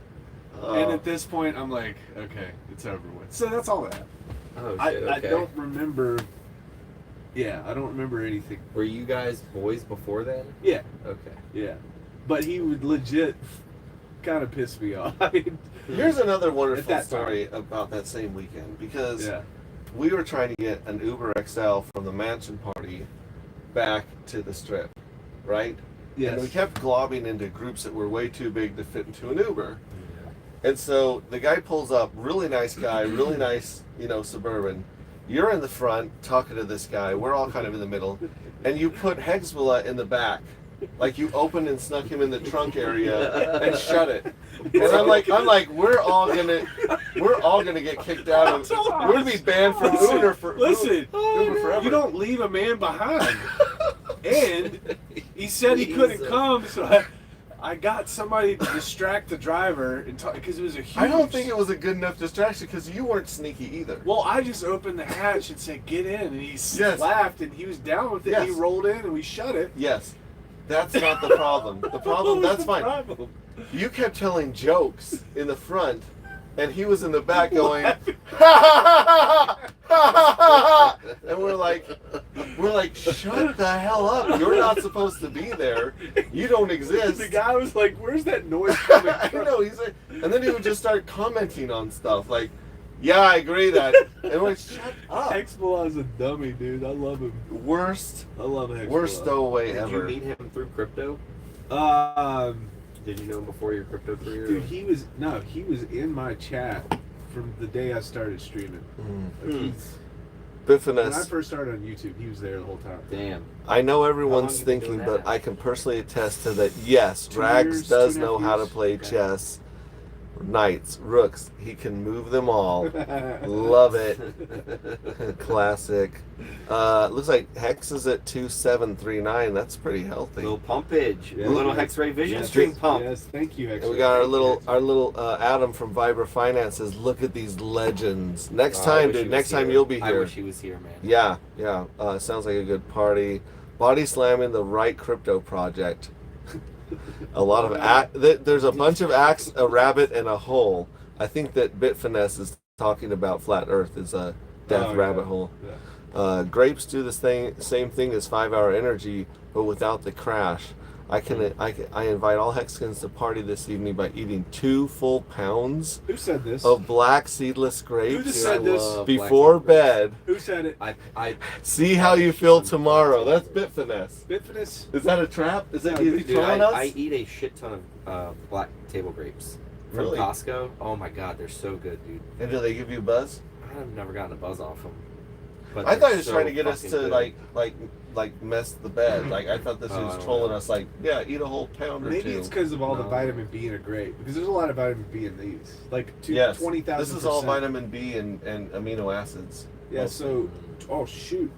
And at this point, I'm like, okay, it's over with. So that's all that happened. Oh shit. I Okay. don't remember. Yeah, I don't remember anything. Were you guys boys before then? Yeah, Okay. yeah. But he would legit kind of piss me off. I mean, Here's another wonderful At that story about that same weekend because yeah. we were trying to get an Uber XL from the mansion party back to the strip, right? Yes. And we kept globbing into groups that were way too big to fit into an Uber. And so the guy pulls up, really nice guy, really nice, Suburban. You're in the front talking to this guy. We're all kind of in the middle. And you put Hexbilla in the back. Like you opened and snuck him in the trunk area and shut it. And I'm like, we're all gonna get kicked out of. We're gonna be banned from Uber Listen, Uber forever. you don't leave a man behind. And he said he couldn't Jesus. come, so I got somebody to distract the driver and because it was a huge. I don't think it was a good enough distraction because you weren't sneaky either. Well, I just opened the hatch and said, "Get in," and he Yes. laughed and he was down with it. Yes. He rolled in and we shut it. Yes, that's not the problem. The problem, What was that's the fine. problem? You kept telling jokes in the front, and he was in the back going, ha ha ha ha ha, and we're like, shut the hell up! You're not supposed to be there. You don't exist. The guy was like, "Where's that noise coming I from?" know. He's like, and then he would just start commenting on stuff like, "Yeah, I agree that," and we're like, "Shut up!" Hexbilla is a dummy, dude. I love him. Worst I love Hexbilla. stowaway Did you ever. meet him through crypto? Did you know him before your crypto career? Dude, he was in my chat from the day I started streaming. Like, Hmm. when I Biffinus. first started on YouTube, he was there the whole time. Damn. I know How everyone's long you been thinking, doing but that? I can personally attest to that. Yes, 2 Rags years, does 2.5 know how to years. play Okay. chess. Knights, rooks, he can move them all. Love it. Classic. Looks like Hex is at 2739. That's pretty healthy. Little pumpage. Yeah. A little X-ray vision Yes, stream pump. Yes, thank you, And we got our little Adam from Vibra Finances. Look at these legends. Next Oh, I time, wish he dude. was Next time here. you'll be I here. wish he was here, man. Yeah. Sounds like a good party. Body slamming the right crypto project. A lot of there's a bunch of axe, a rabbit, and a hole. I think that Bitfinesse is talking about flat Earth as a death rabbit hole. Yeah. Grapes do the same thing as 5 Hour Energy, but without the crash. I invite all Hexicans to party this evening by eating 2 full pounds Who said this? of black seedless grapes Who just said this? before bed. Who said it? I See how you feel tomorrow. That's Bitfinesse. Bitfinesse? Is that a trap? Is that No, you dude, trolling us? I eat a shit ton of black table grapes from Really? Costco. Oh my god, they're so good, dude. And do they give you a buzz? I've never gotten a buzz off them. I thought he was trying to get us to like mess the bed. Like I thought this Oh, I was don't trolling know. us. Like, yeah, eat a whole pound or Maybe two. it's because of all the No. vitamin B in a grape. Because there's a lot of vitamin B in these. Like Yes. 20,000%. This is all vitamin B and amino acids. Yeah, so, oh shoot.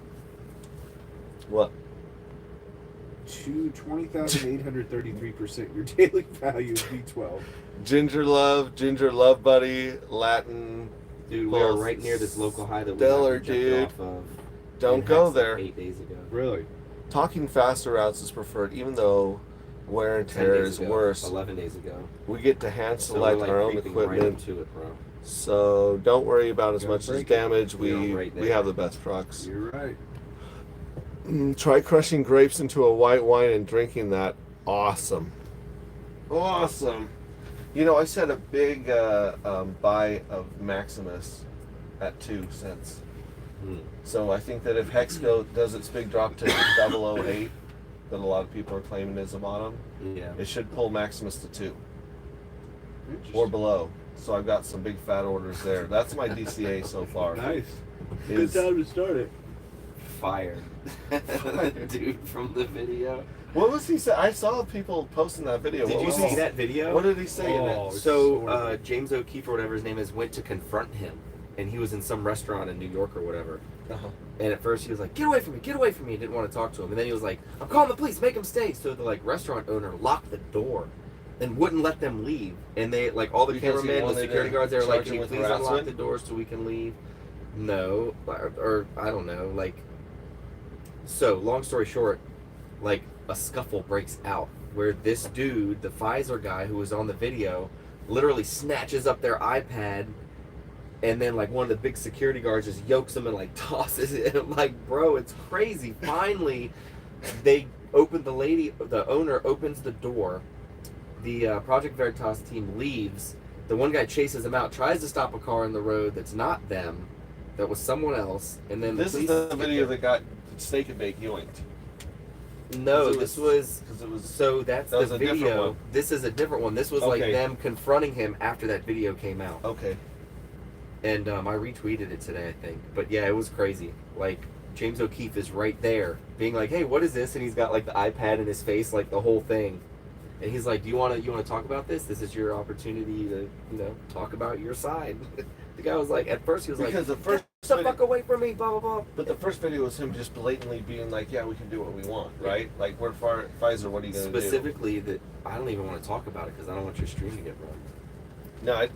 What? 20,833%. Your daily value is B12. Ginger love buddy, Latin. Dude, we are Well, right near this local high that we stellar, got rejected dude. off of. Don't in go Hex, there. Like 8 days ago. Really? Talking faster routes is preferred, even though wear and 10 tear days is ago, worse. 11 days ago. We get to hand So we're select like our own creeping right equipment, into it, bro. so don't worry about as Don't much as break it. damage. We're We right we there. have the best trucks. You're right. Try crushing grapes into a white wine and drinking that. Awesome. Awesome. You know, I set a big buy of Maximus at 2 cents. Mm. So I think that if Hexco does its big drop to 008, that a lot of people are claiming is the bottom, Yeah. it should pull Maximus to 2 or below. So I've got some big fat orders there. That's my DCA so far. Nice. Is- Good time to start it. Fired. Dude, from the video. What was he say? I saw people posting that video. Did what you was see he, that video? What did he say in Oh, it? it's So sordid. James O'Keefe or whatever his name is went to confront him, and he was in some restaurant in New York or whatever. Uh-huh. And at first he was like, "Get away from me! Get away from me!" He didn't want to talk to him. And then he was like, "I'm calling the police. Make him stay." So the restaurant owner locked the door and wouldn't let them leave. And they all the Because he cameramen, the wanted security to guards, they were like, charge "Can him you with please unlock harassment? the doors so we can leave?" No, or I don't know. So long story short, a scuffle breaks out where this dude, the Pfizer guy who was on the video, literally snatches up their iPad, and then one of the big security guards just yokes him and tosses it. And I'm bro, it's crazy. Finally, they open the owner opens the door. The Project Veritas team leaves. The one guy chases him out, tries to stop a car in the road that's not them, that was someone else, and then This the is police the video that got steak and bake yoinked. No, 'Cause it this was- was 'cause it was so that's that the was a different video. one. This is a different one. This was Okay. them confronting him after that video came out, okay. and I retweeted it today, I think. But yeah, it was crazy. James O'Keefe is right there, being like, "Hey, what is this?" And he's got the iPad in his face, the whole thing. And he's like, "Do you want to talk about this? This is your opportunity to talk about your side." The guy was at first he was Because the "Get first the video, fuck away from me!" Blah blah blah. but the first video was him just blatantly being like, "Yeah, we can do what we want, right? We're Pfizer. What are you gonna do?" Specifically, that I don't even want to talk about it because I don't want your stream to get run. No,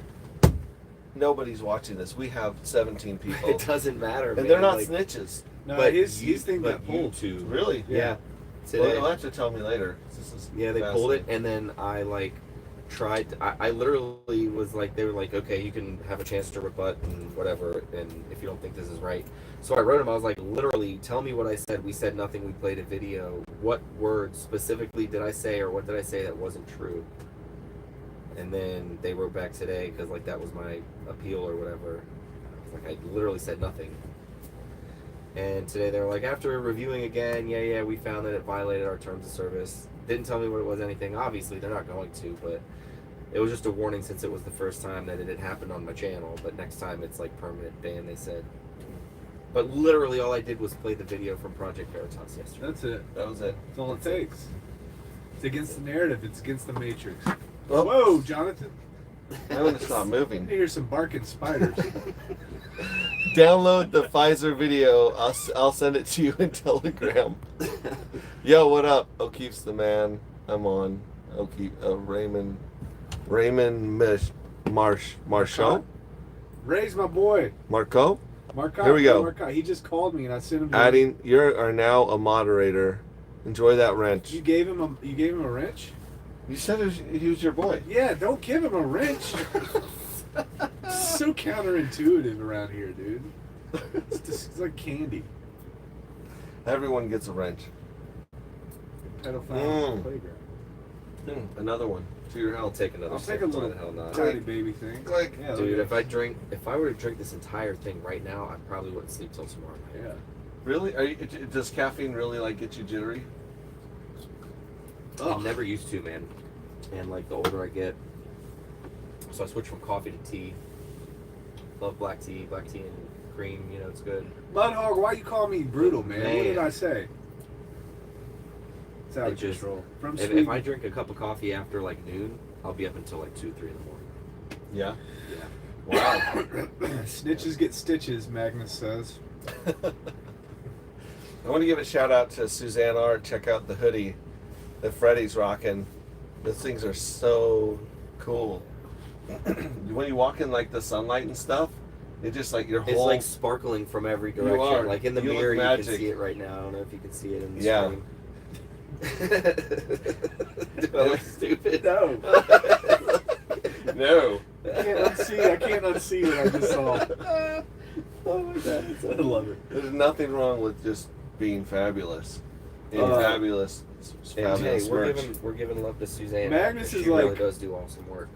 nobody's watching this. We have 17 people, It doesn't matter, and man. they're not snitches. No, But his you- thing but got pulled. YouTube. Really? Yeah. Well, Today. you'll have to tell me later. This is Yeah, they pulled it, fascinating. and then I tried. I literally was they were like, "Okay, you can have a chance to rebut and whatever, and if you don't think this is right." So I wrote him. I was like, "Literally, tell me what I said. We said nothing. We played a video. What words specifically did I say, or what did I say that wasn't true?" And then they wrote back today because that was my appeal or whatever. I was I literally said nothing. And today they were like, after reviewing again, yeah, we found that it violated our terms of service. Didn't tell me what it was, anything. Obviously, they're not going to, but it was just a warning since it was the first time that it had happened on my channel. But next time it's permanent ban, they said. But literally all I did was play the video from Project Veritas yesterday. That's it. That was it. That's all it takes. It's against the narrative. It's against the Matrix. Well, Whoa, Jonathan. I'm gonna stop I moving. hear some barking spiders. Download the Pfizer video. I'll send it to you in Telegram. Yo, what up? O'Keefe's the man. I'm on. O'Keefe, Raymond Marchand? Ray's my boy. Marco? Marcotte. Here we go. Marcotte. He just called me and I sent him. You are now a moderator. Enjoy that wrench. You gave him a wrench. You said he was your boy. Yeah, don't give him a wrench. So counterintuitive around here, dude. It's like candy. Everyone gets a wrench. Pedophile playground. Another one. To your I'll health. take another I'll sip. take a Why little the hell not? tiny baby thing. Click. Yeah, Dude, look at if I were to drink this entire thing right now, I probably wouldn't sleep till tomorrow it. night. Yeah. Really? Does caffeine really like get you jittery? I never used to, man. And like the older I get, so I switched from coffee to tea. Love black tea and cream. You know, it's good. Mudhog, why you call me brutal, man? What did I say? It's out of control. From If I drink a cup of coffee after like noon, I'll be up until like 2, 3 in the morning. Yeah. Yeah. Wow. Snitches get stitches, Magnus says. I want to give a shout out to Suzanne Art. Check out the hoodie that Freddie's rocking. Those things are so cool. When you walk in like the sunlight and stuff, it just like your whole. It's like sparkling from every You direction. are. Like in the You look mirror, you magic. can see it right now. I don't know if you can see it in the Yeah. screen. Do I look stupid? No. No. I can't unsee what I just saw. Oh my god, I love it. There's nothing wrong with just being fabulous. Fabulous. And Fabulous hey, merch. we're giving love to Suzanne. Magnus She is really like- does do awesome work.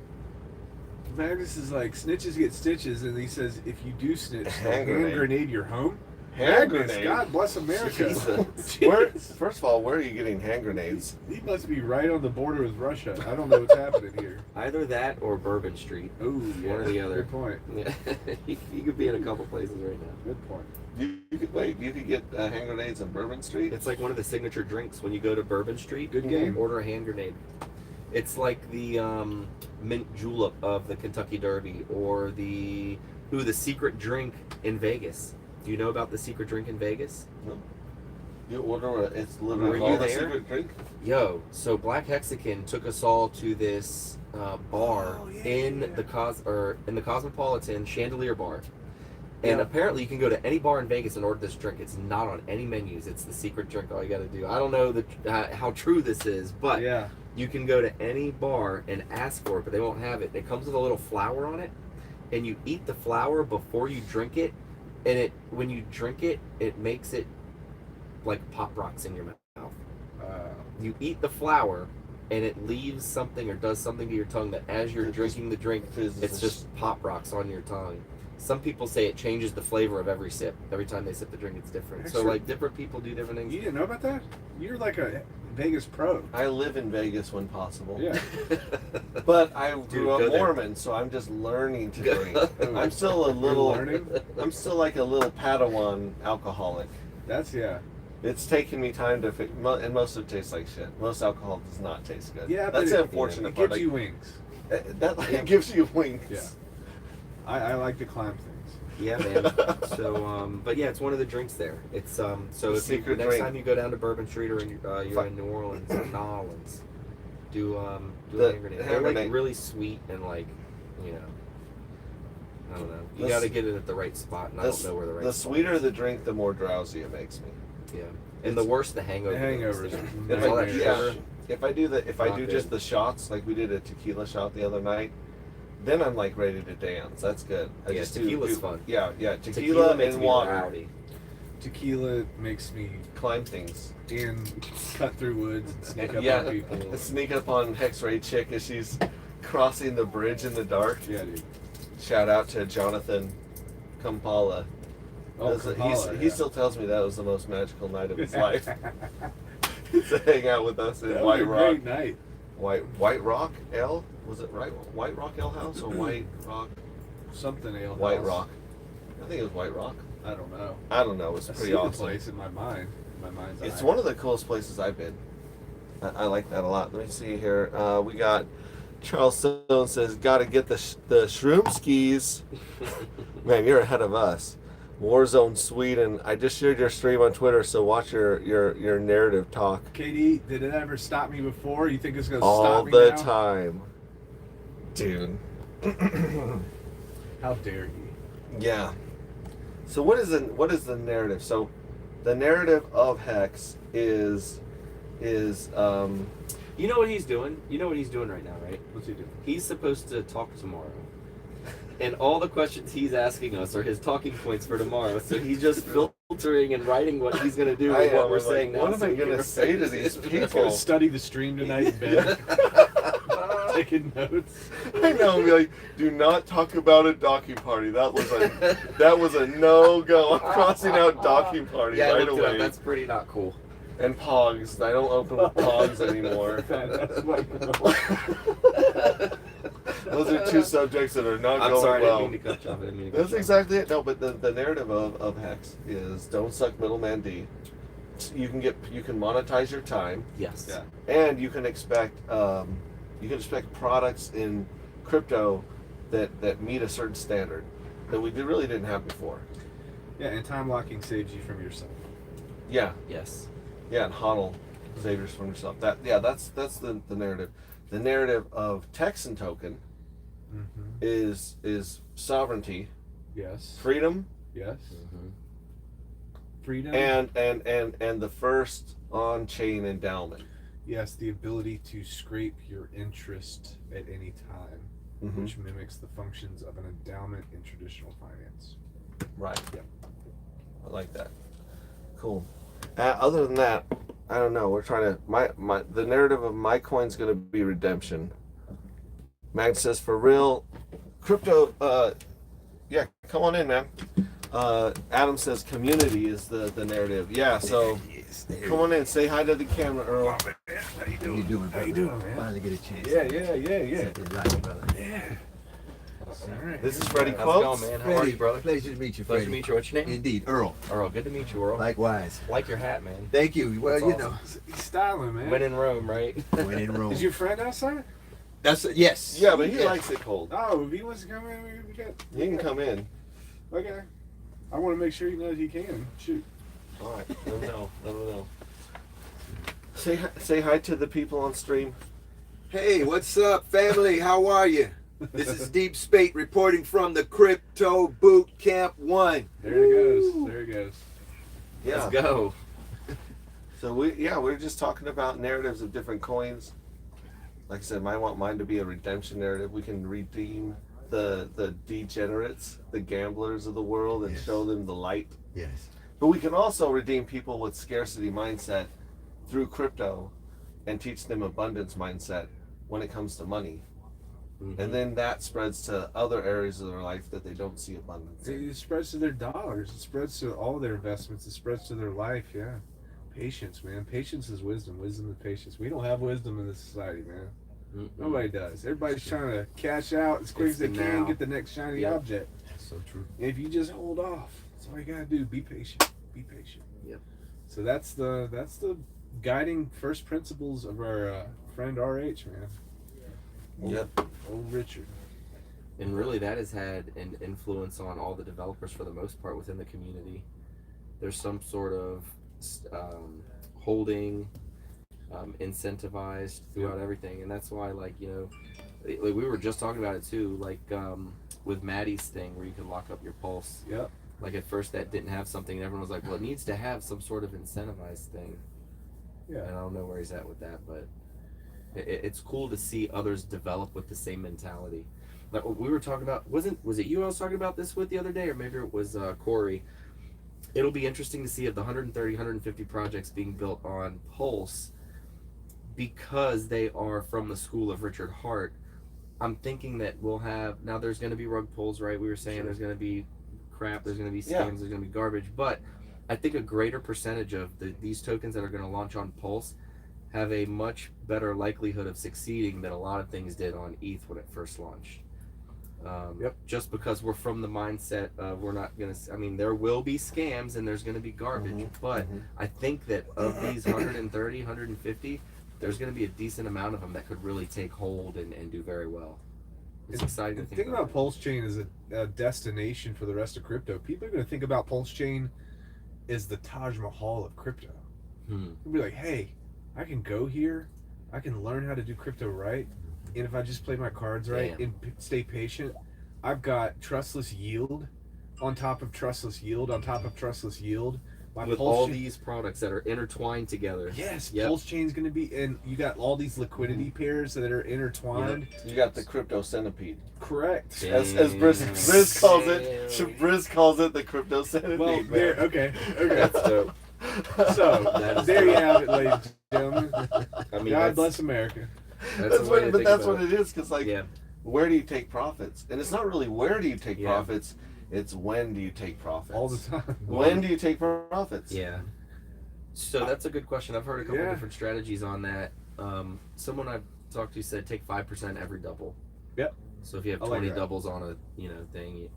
Magnus is like, snitches get stitches, and he says, if you do snitch, Hand hand grenade. grenade your home? Hand Magnus, grenade? God bless America. Jesus. Where, first of all, where are you getting hand grenades? He must be right on the border with Russia. I don't know what's happening here. Either that or Bourbon Street. Oh, yeah. One or the other. Good point. Yeah. you could be in a couple places right now. Good point. You could get hand grenades on Bourbon Street? It's like one of the signature drinks when you go to Bourbon Street. Good game. Order a hand grenade. It's like the mint julep of the Kentucky Derby, or the secret drink in Vegas. Do you know about the secret drink in Vegas? No. You order it's Were literally you called a there? secret drink? Yo, so Black Hexagon took us all to this bar in the Cosmopolitan Chandelier Bar. And apparently you can go to any bar in Vegas and order this drink. It's not on any menus. It's the secret drink. All you got to do. I don't know how true this is, but Yeah. you can go to any bar and ask for it, but they won't have it. It comes with a little flour on it, and you eat the flour before you drink it. And when you drink it, it makes it like pop rocks in your mouth. You eat the flour, and it leaves something or does something to your tongue that as you're drinking the drink, it's just pop rocks on your tongue. Some people say it changes the flavor of every sip. Every time they sip the drink, it's different. So like different people do different things. You didn't know about that? You're like a Vegas pro. I live in Vegas when possible. Yeah. But I grew go up there. Mormon, so I'm just learning to Go- drink. I'm still a little. learning? I'm still like a little Padawan alcoholic. That's, yeah. It's taken me time to fix, and most of it tastes like shit. Most alcohol does not taste good. Yeah, that's but the it unfortunate gives part. Like, you wings. it gives you wings. Yeah. I like to climb things. Yeah, man. So, but yeah, it's one of the drinks there. It's so The if you, secret next drink. time you go down to Bourbon Street or you're in New Orleans, New Orleans, do The a hand grenade. hand They're like grenade. really sweet and like, you know, I don't know. You The got to s- get it at the right spot, and I don't know where the right. The spot sweeter is. the drink, the more drowsy it makes me. Yeah, and the worse the hangover. The hangovers. is. If There's all that Nightmares. sugar. If I do Not just good. the shots, like we did a tequila shot the other night, then I'm like ready to dance. That's good. I Yeah, just tequila's fun. Yeah, tequila makes and me water. rowdy. Tequila makes me Climb things. cut through woods and sneak up Yeah, on people. sneak up on X-Ray Chick as she's crossing the bridge in the dark. Yeah, dude. Shout out to Jonathan Kampala. Oh, He still tells me that was the most magical night of his life. To hang out with us in That was White a Rock. great night. White Rock L? Was it right? White Rock L House or White Rock? Something ale. White house. Rock. I think it was White Rock. I don't know. I don't know. It was I pretty see awesome. the place in my mind. In my mind's It's eye. one of the coolest places I've been. I like that a lot. Let me see here. We got Charles Stone says, "Got to get the shroom skis." Man, you're ahead of us. Warzone Sweden. I just shared your stream on Twitter, so watch your narrative talk KD, did it ever stop me before? You think it's gonna all stop me the now? time, dude. How dare you? Yeah. So what is the narrative? So the narrative of Hex is You know what he's doing? You know what he's doing right now, right? What's he doing? He's supposed to talk tomorrow. And all the questions he's asking us are his talking points for tomorrow. So he's just filtering and writing what he's going to do with what we're saying now. What am I going to say to these He's gonna people? study the stream tonight in bed, taking notes. I know, be like, do not talk about a docking party. That was a no-go. I'm crossing out docking party Yeah, I right looked it up. away. That's pretty not cool. And Pogs. I don't open with Pogs anymore. That's what Those are two subjects that are not I'm going sorry, I well. didn't mean to cut you off. I didn't mean to cut That's you off. exactly it. No, but the narrative of Hex is don't suck middleman D. You can monetize your time, Yes. yeah, and you can expect products in crypto that meet a certain standard that we really didn't have before. Yeah, and time locking saves you from yourself. Yeah, Yes. yeah, and hodl saviors from yourself. That's the narrative. The narrative of Texan token Mm-hmm. is sovereignty, Yes. freedom, Yes. Mm-hmm. Freedom. and the first on-chain endowment. Yes, the ability to scrape your interest at any time, Mhm. which mimics the functions of an endowment in traditional finance. Right. Yep. I like that. Cool. Other than that, I don't know. We're trying to the narrative of my coin's going to be redemption. Mag says for real, crypto. Yeah, come on in, man. Adam says community is the narrative. Yeah, so come on in, say hi to the camera, Earl. How you doing? Brother? How you doing, man? Finally get a chance. Yeah. Set this light, brother. Yeah. All right. This is Freddie How's it going, Quotes. man? How are you, brother? Pleasure to meet you, Pleasure Freddie. to meet you. What's your name? Indeed, Earl. Earl. Good to meet you, Earl. Likewise. Like your hat, man. Thank you. Well, That's you awesome. know, He's styling, man. When in Rome, right? when in Rome. Is your friend outside? That's yes. Yeah, but he Yes. likes it cold. Oh, if he wants to come in, we got. He can come in. Okay. I want to make sure he knows he can. Shoot. All right. Let him know. Let him know. Say hi to the people on stream. Hey, what's up, family? How are you? This is Deep Spate reporting from the Crypto Boot Camp 1. There he goes. There he goes. Yeah. Let's go. So we're just talking about narratives of different coins. Like I said, I want mine to be a redemption narrative. We can redeem the degenerates, the gamblers of the world, and Yes. show them the light. Yes. But we can also redeem people with scarcity mindset through crypto and teach them abundance mindset when it comes to money. Mhm. And then that spreads to other areas of their life that they don't see abundance in. It spreads to their dollars. It spreads to all their investments. It spreads to their life. Yeah. Patience, man. Patience is wisdom. Wisdom is patience. We don't have wisdom in this society, man. Mm-mm. Nobody does. Everybody's trying to cash out as quick It's as they the can, now. get the next shiny Yep. object. So true. And if you just hold off, that's all you gotta do. Be patient. Be patient. Yep. So that's the guiding first principles of our friend RH, man. Yep. Old Richard. And really, that has had an influence on all the developers for the most part within the community. There's some sort of holding, incentivized throughout everything, and that's why, like we were just talking about it too, like with Maddie's thing where you could lock up your pulse. Yep. Like at first that didn't have something, and everyone was like, "Well, it needs to have some sort of incentivized thing." Yeah. And I don't know where he's at with that, but it's cool to see others develop with the same mentality. Like we were talking about, was it you I was talking about this with the other day, or maybe it was Corey? It'll be interesting to see if the 130, 150 projects being built on Pulse, because they are from the school of Richard Hart, I'm thinking that we'll have, now there's going to be rug pulls, right? We were saying there's going to be crap, there's going to be scams, Yeah. there's going to be garbage, but I think a greater percentage of these tokens that are going to launch on Pulse have a much better likelihood of succeeding than a lot of things did on ETH when it first launched. Yep. Just because we're from the mindset of we're not going to, I mean, there will be scams and there's going to be garbage, Mhm, but mhm. I think that of these 130, 150, there's going to be a decent amount of them that could really take hold and do very well. It's exciting to The think thing about Pulse Chain is a destination for the rest of crypto. People are going to think about Pulse Chain as the Taj Mahal of crypto. Hmm. They'll be like, hey, I can go here, I can learn how to do crypto right, and if I just play my cards right Damn. and stay patient, I've got trustless yield on top of trustless yield on top of trustless yield with pulse all chain- these products that are intertwined together. Yes, Yep. pulse chain's gonna be, and you got all these liquidity pairs that are intertwined. You got the crypto centipede. Correct. Yeah. As Briz calls it. Briz calls it the crypto centipede. Well, man. there. Okay. That's dope. So That is there you dope. have it, ladies and gentlemen. I mean, God bless America. That's the way to think that's about what it is. Because like, Yeah. where do you take profits? And it's not really where do you take Yeah. profits. It's when do you take profits. All the time. When do you take profits? Yeah. So that's a good question. I've heard a couple Yeah. different strategies on that. Someone I've talked to said take 5% every double. Yep. So if you have I like 20 that. doubles on a thing,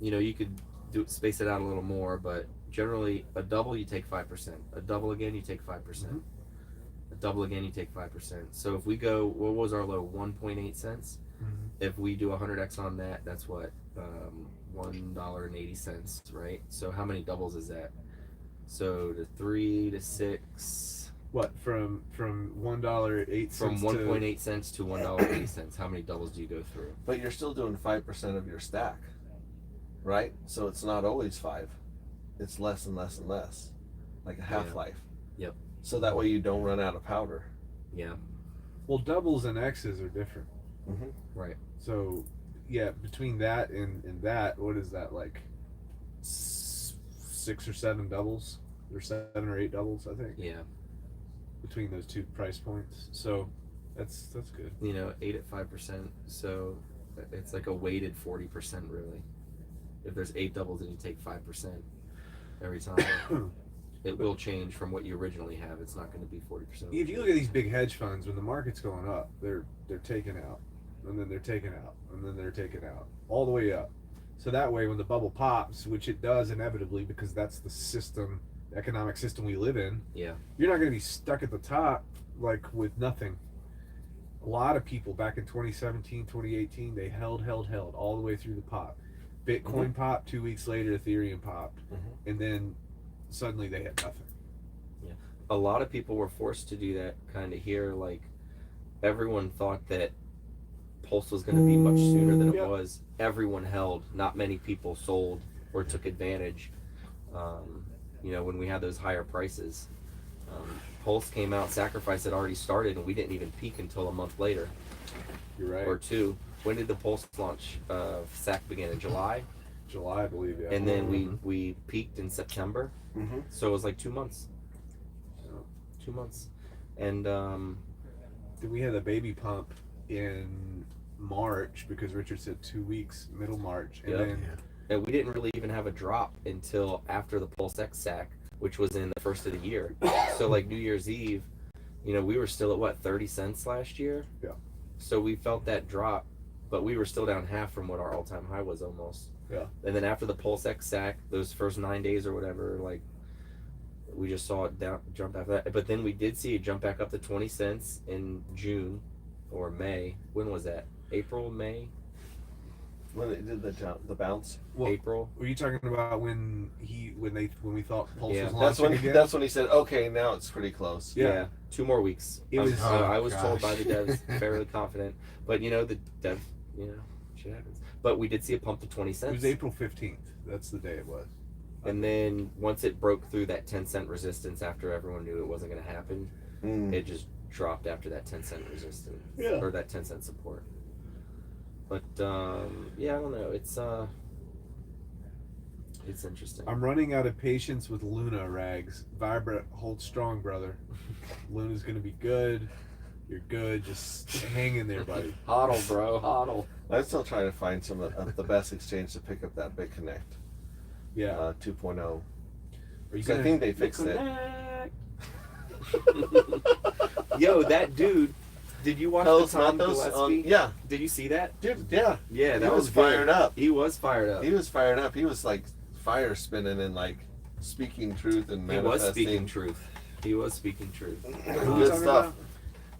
you could space it out a little more, but generally a double you take 5%. A double again you take 5%. A double again you take 5%. So if we go, what was our low? 1.8 cents. Mhm. If we do 100x on that, that's what $1.80, right? So how many doubles is that? So to 3 to 6. What from $1.08 From 1.8 cents to $1.80. How many doubles do you go through? But you're still doing 5% of your stack, right? So it's not always 5. It's less and less and less, like a half-life. Yep. So that way you don't run out of powder. Yeah. Well, doubles and X's are different. Mm-hmm. Right. So, yeah, between that and that, what is that, like 6 or 7 doubles? Or 7 or 8 doubles, I think, Yeah. between those two price points. So that's good. 8 at 5%. So it's like a weighted 40%, really. If there's 8 doubles and you take 5% every time, it will change from what you originally have. It's not going to be 40%. If you look at these big hedge funds, when the market's going up, they're taking out, and then they're taking out, and then they're taking out, all the way up. So that way, when the bubble pops, which it does inevitably, because that's the system, the economic system we live in, Yeah. you're not going to be stuck at the top like with nothing. A lot of people back in 2017, 2018, they held all the way through the pop. Bitcoin popped, 2 weeks later, Ethereum popped, and then suddenly they had nothing. A lot of people were forced to do that kind of here. Like, everyone thought that Pulse was going to be much sooner than it Yep. was. Everyone held. Not many people sold or took advantage. When we had those higher prices. Pulse came out, Sacrifice had already started, and we didn't even peak until a month later You're right. or 2. When did the Pulse launch? SAC begin in July, July, I believe, yeah. and then we peaked in September. Mm-hmm. So it was like 2 months. So, 2 months, and then we had a baby pump in March because Richard said 2 weeks, middle March, and Yep. then and we didn't really even have a drop until after the Pulse X SAC, which was in the first of the year. So like New Year's Eve, we were still at what, 30 cents last year? Yeah. So we felt that drop, but we were still down half from what our all-time high was almost. Yeah. And then after the Pulse X SAC, those first 9 days or whatever, like we just saw it jump after that. But then we did see it jump back up to 20 cents in June or May. When was that? April, May? When they did the bounce. well, April? were you talking about when we thought Pulse Yeah, was That's launching when again? that's when he said, "Okay, now it's pretty close." Yeah. 2 more weeks. It was- I was Oh, told by gosh. the devs, fairly confident. But the dev, shit happens. But we did see a pump to 20 It cents. was April 15th. That's the day it was. And then once it broke through that 10-cent resistance after everyone knew it wasn't going to happen, it just dropped after that 10-cent resistance. Yeah. Or that 10-cent support. But, I don't know. It's interesting. I'm running out of patience with Luna, Rags. Vibra, hold strong, brother. Luna's gonna be good. You're good. Just hang in there, buddy. Hodl, bro. Hodl. I'm still trying to find some of the best exchange to pick up that BitConnect Yeah. 2.0. Are you 'Cause I think they fixed it. Yo, that dude. Did you watch Carlos the Tom Matos Gillespie? yeah, Did you see that? dude, yeah. Yeah, that He was fired good. up. He was fired up. He was fired up. He was like fire spinning and like speaking truth and He was manifesting. speaking truth. He was speaking truth. What are you Good talking stuff. about?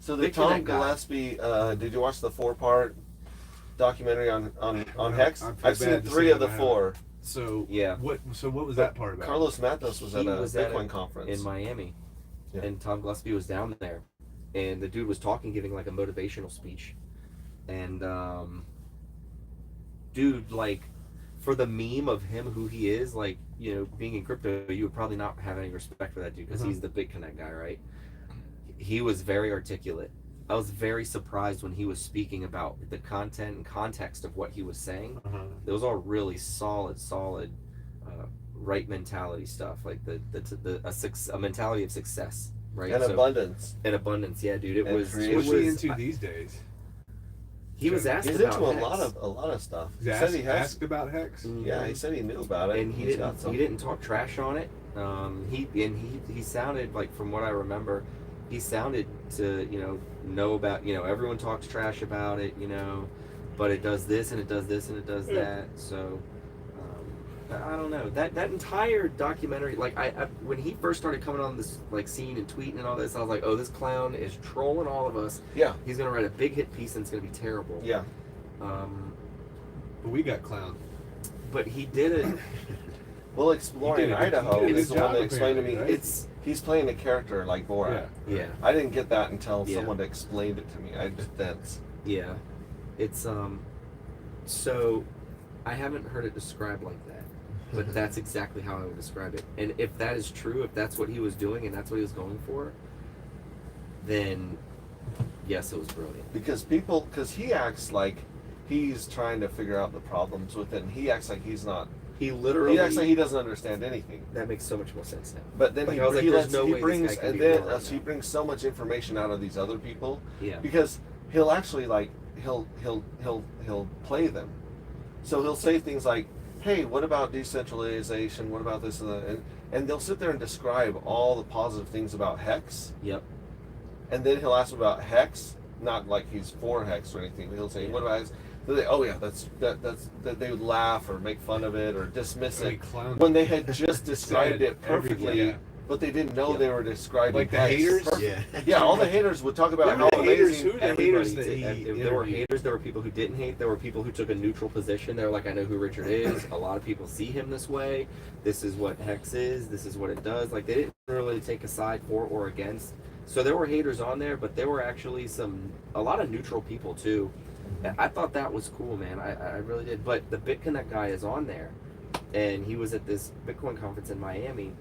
So the BitConnect Tom guy. Gillespie, did you watch the 4-part documentary on Hex? I feel I've seen bad to 3 say of the that I 4. So Yeah. What was that part about? Carlos Matos was at He a was at Bitcoin a- conference. in Miami, Yeah. and Tom Gillespie was down there, and the dude was talking, giving like a motivational speech, and dude, like for the meme of him, who he is, like, you know, being in crypto, you would probably not have any respect for that dude because he's the BitConnect guy, right? He was very articulate. I was very surprised when he was speaking about the content and context of what he was saying. It was all really solid, right mentality stuff, like a mentality of success, right? And abundance. And abundance, yeah, dude. It And was. creation. What's he into these days? He was asked He's about into Hex. a lot of stuff. He's He said he has. asked about Hex. Yeah, he said he knew about it. And he He's got didn't. some. He didn't talk trash on it. He sounded like, from what I remember, he sounded to know about, everyone talks trash about it, but it does this and it does this and it does that. So I don't know, that entire documentary, like I when he first started coming on this like scene and tweeting and all this, I was like, oh, this clown is trolling all of us. Yeah. He's gonna write a big hit piece and it's gonna be terrible. Yeah. But we got clowned. But he did it. Well, Exploring Idaho he did a is the one that job explained to me. apparently, right? He's playing a character like Borat. Yeah. I didn't get that until Yeah. someone explained it to me. Yeah, it's so I haven't heard it described like that, but that's exactly how I would describe it. And if that is true, if that's what he was doing and that's what he was going for, then yes, it was brilliant. Because he acts like he's trying to figure out the problems with it, and he acts like he's not. He literally. He acts like he doesn't understand anything. That makes so much more sense now. But then Like, I was like, he there's no way this brings guy can and be then real right he now. brings so much information out of these other people. Yeah. Because he'll actually he'll play them. So he'll say things like, "Hey, what about decentralization? What about this and that?" And they'll sit there and describe all the positive things about Hex. Yep. And then he'll ask about Hex, not like he's for Hex or anything. But he'll say, "What about Hex?" They'll say, "Oh yeah, that's they would laugh or make fun of it or dismiss it when they had just described it perfectly, yeah. but they didn't know they were describing Like the Hex. haters? Yeah. Yeah, all the haters would talk about how Who were the haters? amazing. Who were the Everybody haters that did. he If there were interviewed? haters, there were people who didn't hate, there were people who took a neutral position. They were like, I know who Richard is. A lot of people see him this way. This is what Hex is. This is what it does. Like, they didn't really take a side for or against. So there were haters on there, but there were actually a lot of neutral people too. I thought that was cool, man. I really did. But the BitConnect guy is on there, and he was at this Bitcoin conference in Miami,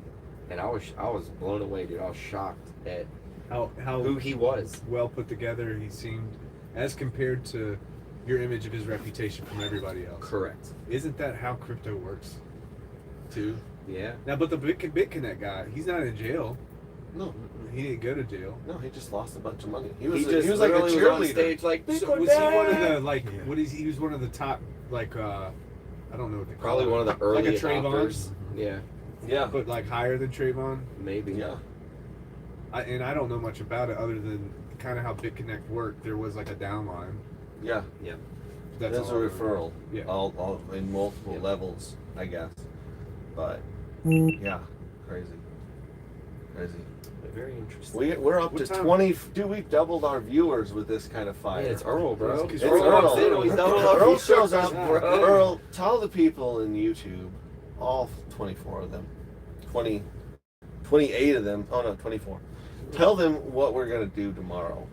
and I was blown away, dude. I was shocked at How who he was. well put together he seemed as compared to your image of his reputation from everybody else. Correct. Isn't that how crypto works too? Yeah. Now, but the BitConnect guy, he's not in jail. No, He didn't go to jail. no, he just lost a bunch of money. He He was just like a literally was on cheerleader. stage, like, So was he one of the like? What is he was one of the top like? I don't know what they call probably it. one of the early like a Trayvon, adopters. Yeah, Yeah, but like higher than Trayvon. maybe. yeah. And I don't know much about it other than kind of how BitConnect worked. There was like a downline. Yeah, That's that's a all I know. referral. Yeah. all in multiple Yeah. levels, I guess. But yeah, crazy. Very interesting. We're up What to time? 20. Dude, we've doubled our viewers with this kind of fire. Yeah, it's Earl, bro. It's Earl Earl. walks in, he's double up. Earl He shows up, bro. Earl, tell the people in YouTube, all 24 of them, 28 of them. Oh no, 24. Tell them what we're gonna do tomorrow.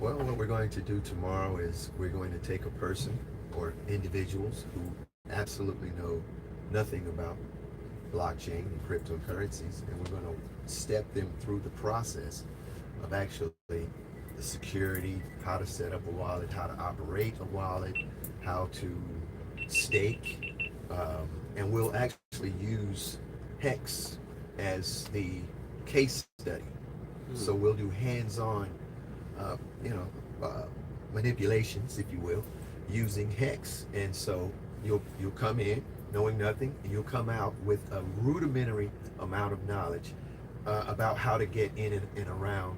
Well, what we're going to do tomorrow is we're going to take a person or individuals who absolutely know nothing about blockchain and cryptocurrencies, and we're going to step them through the process of actually the security, how to set up a wallet, how to operate a wallet, how to stake, and we'll actually use Hex as the case study. So we'll do hands-on manipulations, if you will, using Hex. And so you'll come in knowing nothing, and you'll come out with a rudimentary amount of knowledge about how to get in and around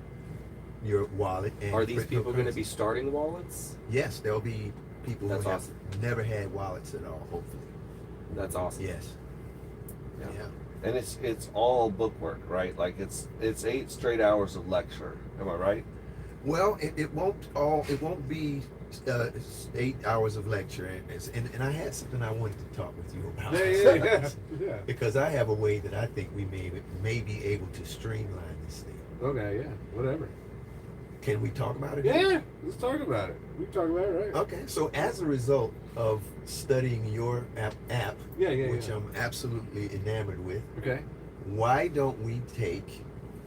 your wallet. And Are these people going to cryptocurrency. be starting wallets? Yes, there'll be people That's who have awesome. never had wallets at all, hopefully. That's awesome. Yes. Yeah. Yeah. And it's all bookwork, right? Like it's 8 straight hours of lecture. Am I right? Well, it won't be 8 hours of lecture, and I had something I wanted to talk with you about. Yeah. Because I have a way that I think we may be able to streamline this thing. Okay, yeah, whatever. Can we talk about it? Yeah, let's talk about it. We can talk about it, right? Okay, so as a result of studying your app, which yeah. I'm absolutely enamored with, Okay. why don't we take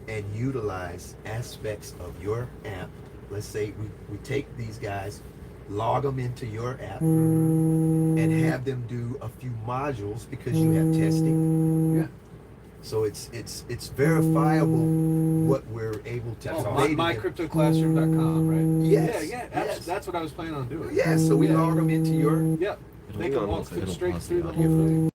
and utilize aspects of your app? Let's say we take these guys, log them into your app, and have them do a few modules because you have testing. Yeah. So it's verifiable what we're able to convey to them. mycryptoclassroom.com, right? Yes, Yeah. yes. That's what I was planning on doing. Yeah, so we log them into your. Yep. They It'll can walk pause straight through the the whole thing.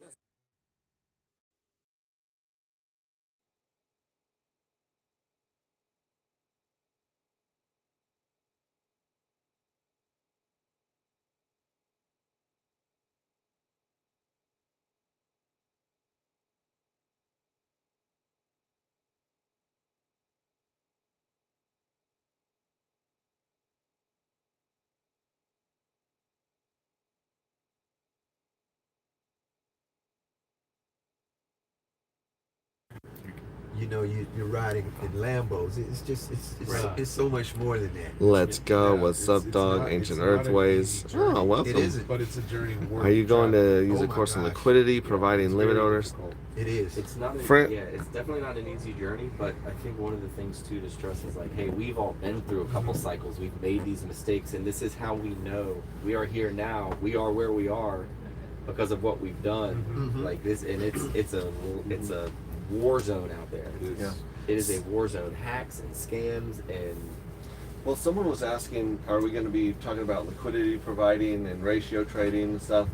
You know, you're riding in Lambos. It's just it's so much more than that. Let's go. Yeah, What's up, it's dog? not- Ancient it's not an Earthways. easy journey. Oh, welcome. It isn't. But it's a journey worth Are you going to traveling. use Oh a my course in gosh. liquidity, Yeah, providing it's limit very orders? difficult. It is. It's not. Friend- It's definitely not an easy journey. But I think one of the things too to stress is like, hey, we've all been through a couple cycles. We've made these mistakes, and this is how we know we are here now. We are where we are because of what we've done. Mhm. Like this, and it's a war zone out there. It is. Yeah. It is a war zone. Hacks and scams and Well, someone was asking, are we going to be talking about liquidity providing and ratio trading and stuff?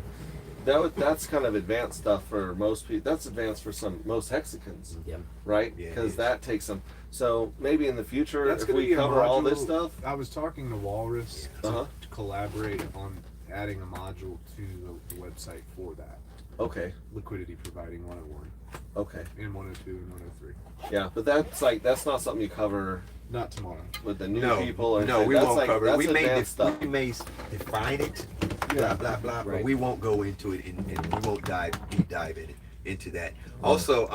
That's kind of advanced stuff for most people. That's advanced for most Hexicans, yeah. right? Yeah, it Because is. that takes some. So maybe in the future, That's if gonna we be a cover all module. this stuff, I was talking to Walrus Uh-huh. to collaborate on adding a module to the website for that. okay, Liquidity Providing 101 okay, and 102 and 103. yeah. But that's not something you cover Not tomorrow. with the new No, people. Or no, anything. we That's won't cover it. That's We may, advanced stuff. we may define it, blah blah blah, but Right. we won't go into it, and we won't deep dive into that. Also,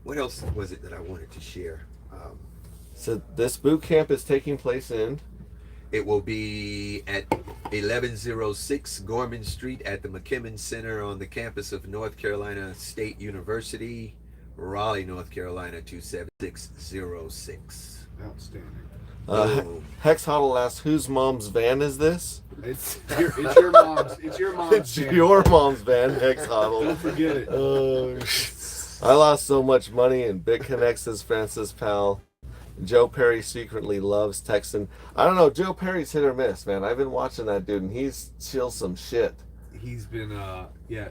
what else was it that I wanted to share? So this boot camp is taking place in. It will be at 1106 Bourbon Street at the McKimmon Center on the campus of North Carolina State University, Raleigh, North Carolina 27606. Outstanding. Boom. Hex Huddle asks, whose mom's van is this? It's your mom's. It's your mom's. It's van. your mom's van, Hex Huddle. Don't forget it. I lost so much money in BitConnect, says Francis Powell. Joe Perry secretly loves texting. I don't know, Joe Perry's hit or miss, man. I've been watching that dude, and he's chills some shit. He's been yeah.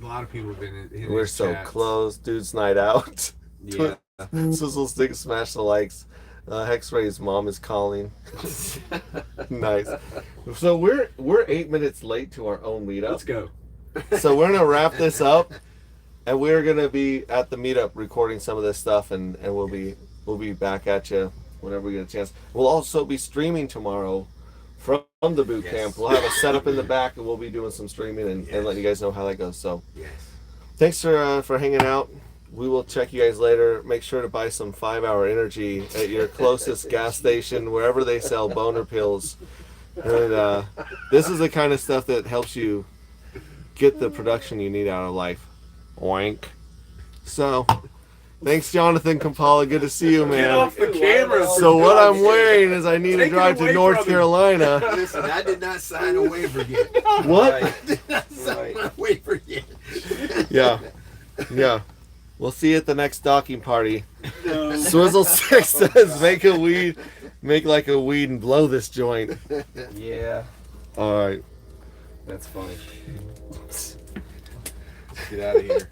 A lot of people have been in We're his so chats. close, dude's night out. Yeah. Sizzle stick, smash the likes. Hex Ray's mom is calling. Nice. So we're 8 minutes late to our own meetup. Let's go. So we're gonna wrap this up, and we're gonna be at the meetup recording some of this stuff, and we'll be back at you whenever we get a chance. We'll also be streaming tomorrow from the boot Yes. camp. We'll have a setup in the back, and we'll be doing some streaming and letting you guys know how that goes. So Yes. thanks for hanging out. We will check you guys later. Make sure to buy some 5-hour energy at your closest gas station, wherever they sell boner pills. And this is the kind of stuff that helps you get the production you need out of life. Wank. So, thanks, Jonathan Kampala. Good to see you, man. Get off the camera. So what I'm wearing is I need to Take it drive to away North from him. Carolina. Listen, I did not sign a waiver yet. What? I did not sign a waiver yet. Yeah. Yeah. We'll see you at the next docking party. Swizzle 6 says, make like a weed and blow this joint. Yeah. All right. That's funny. Get out of here.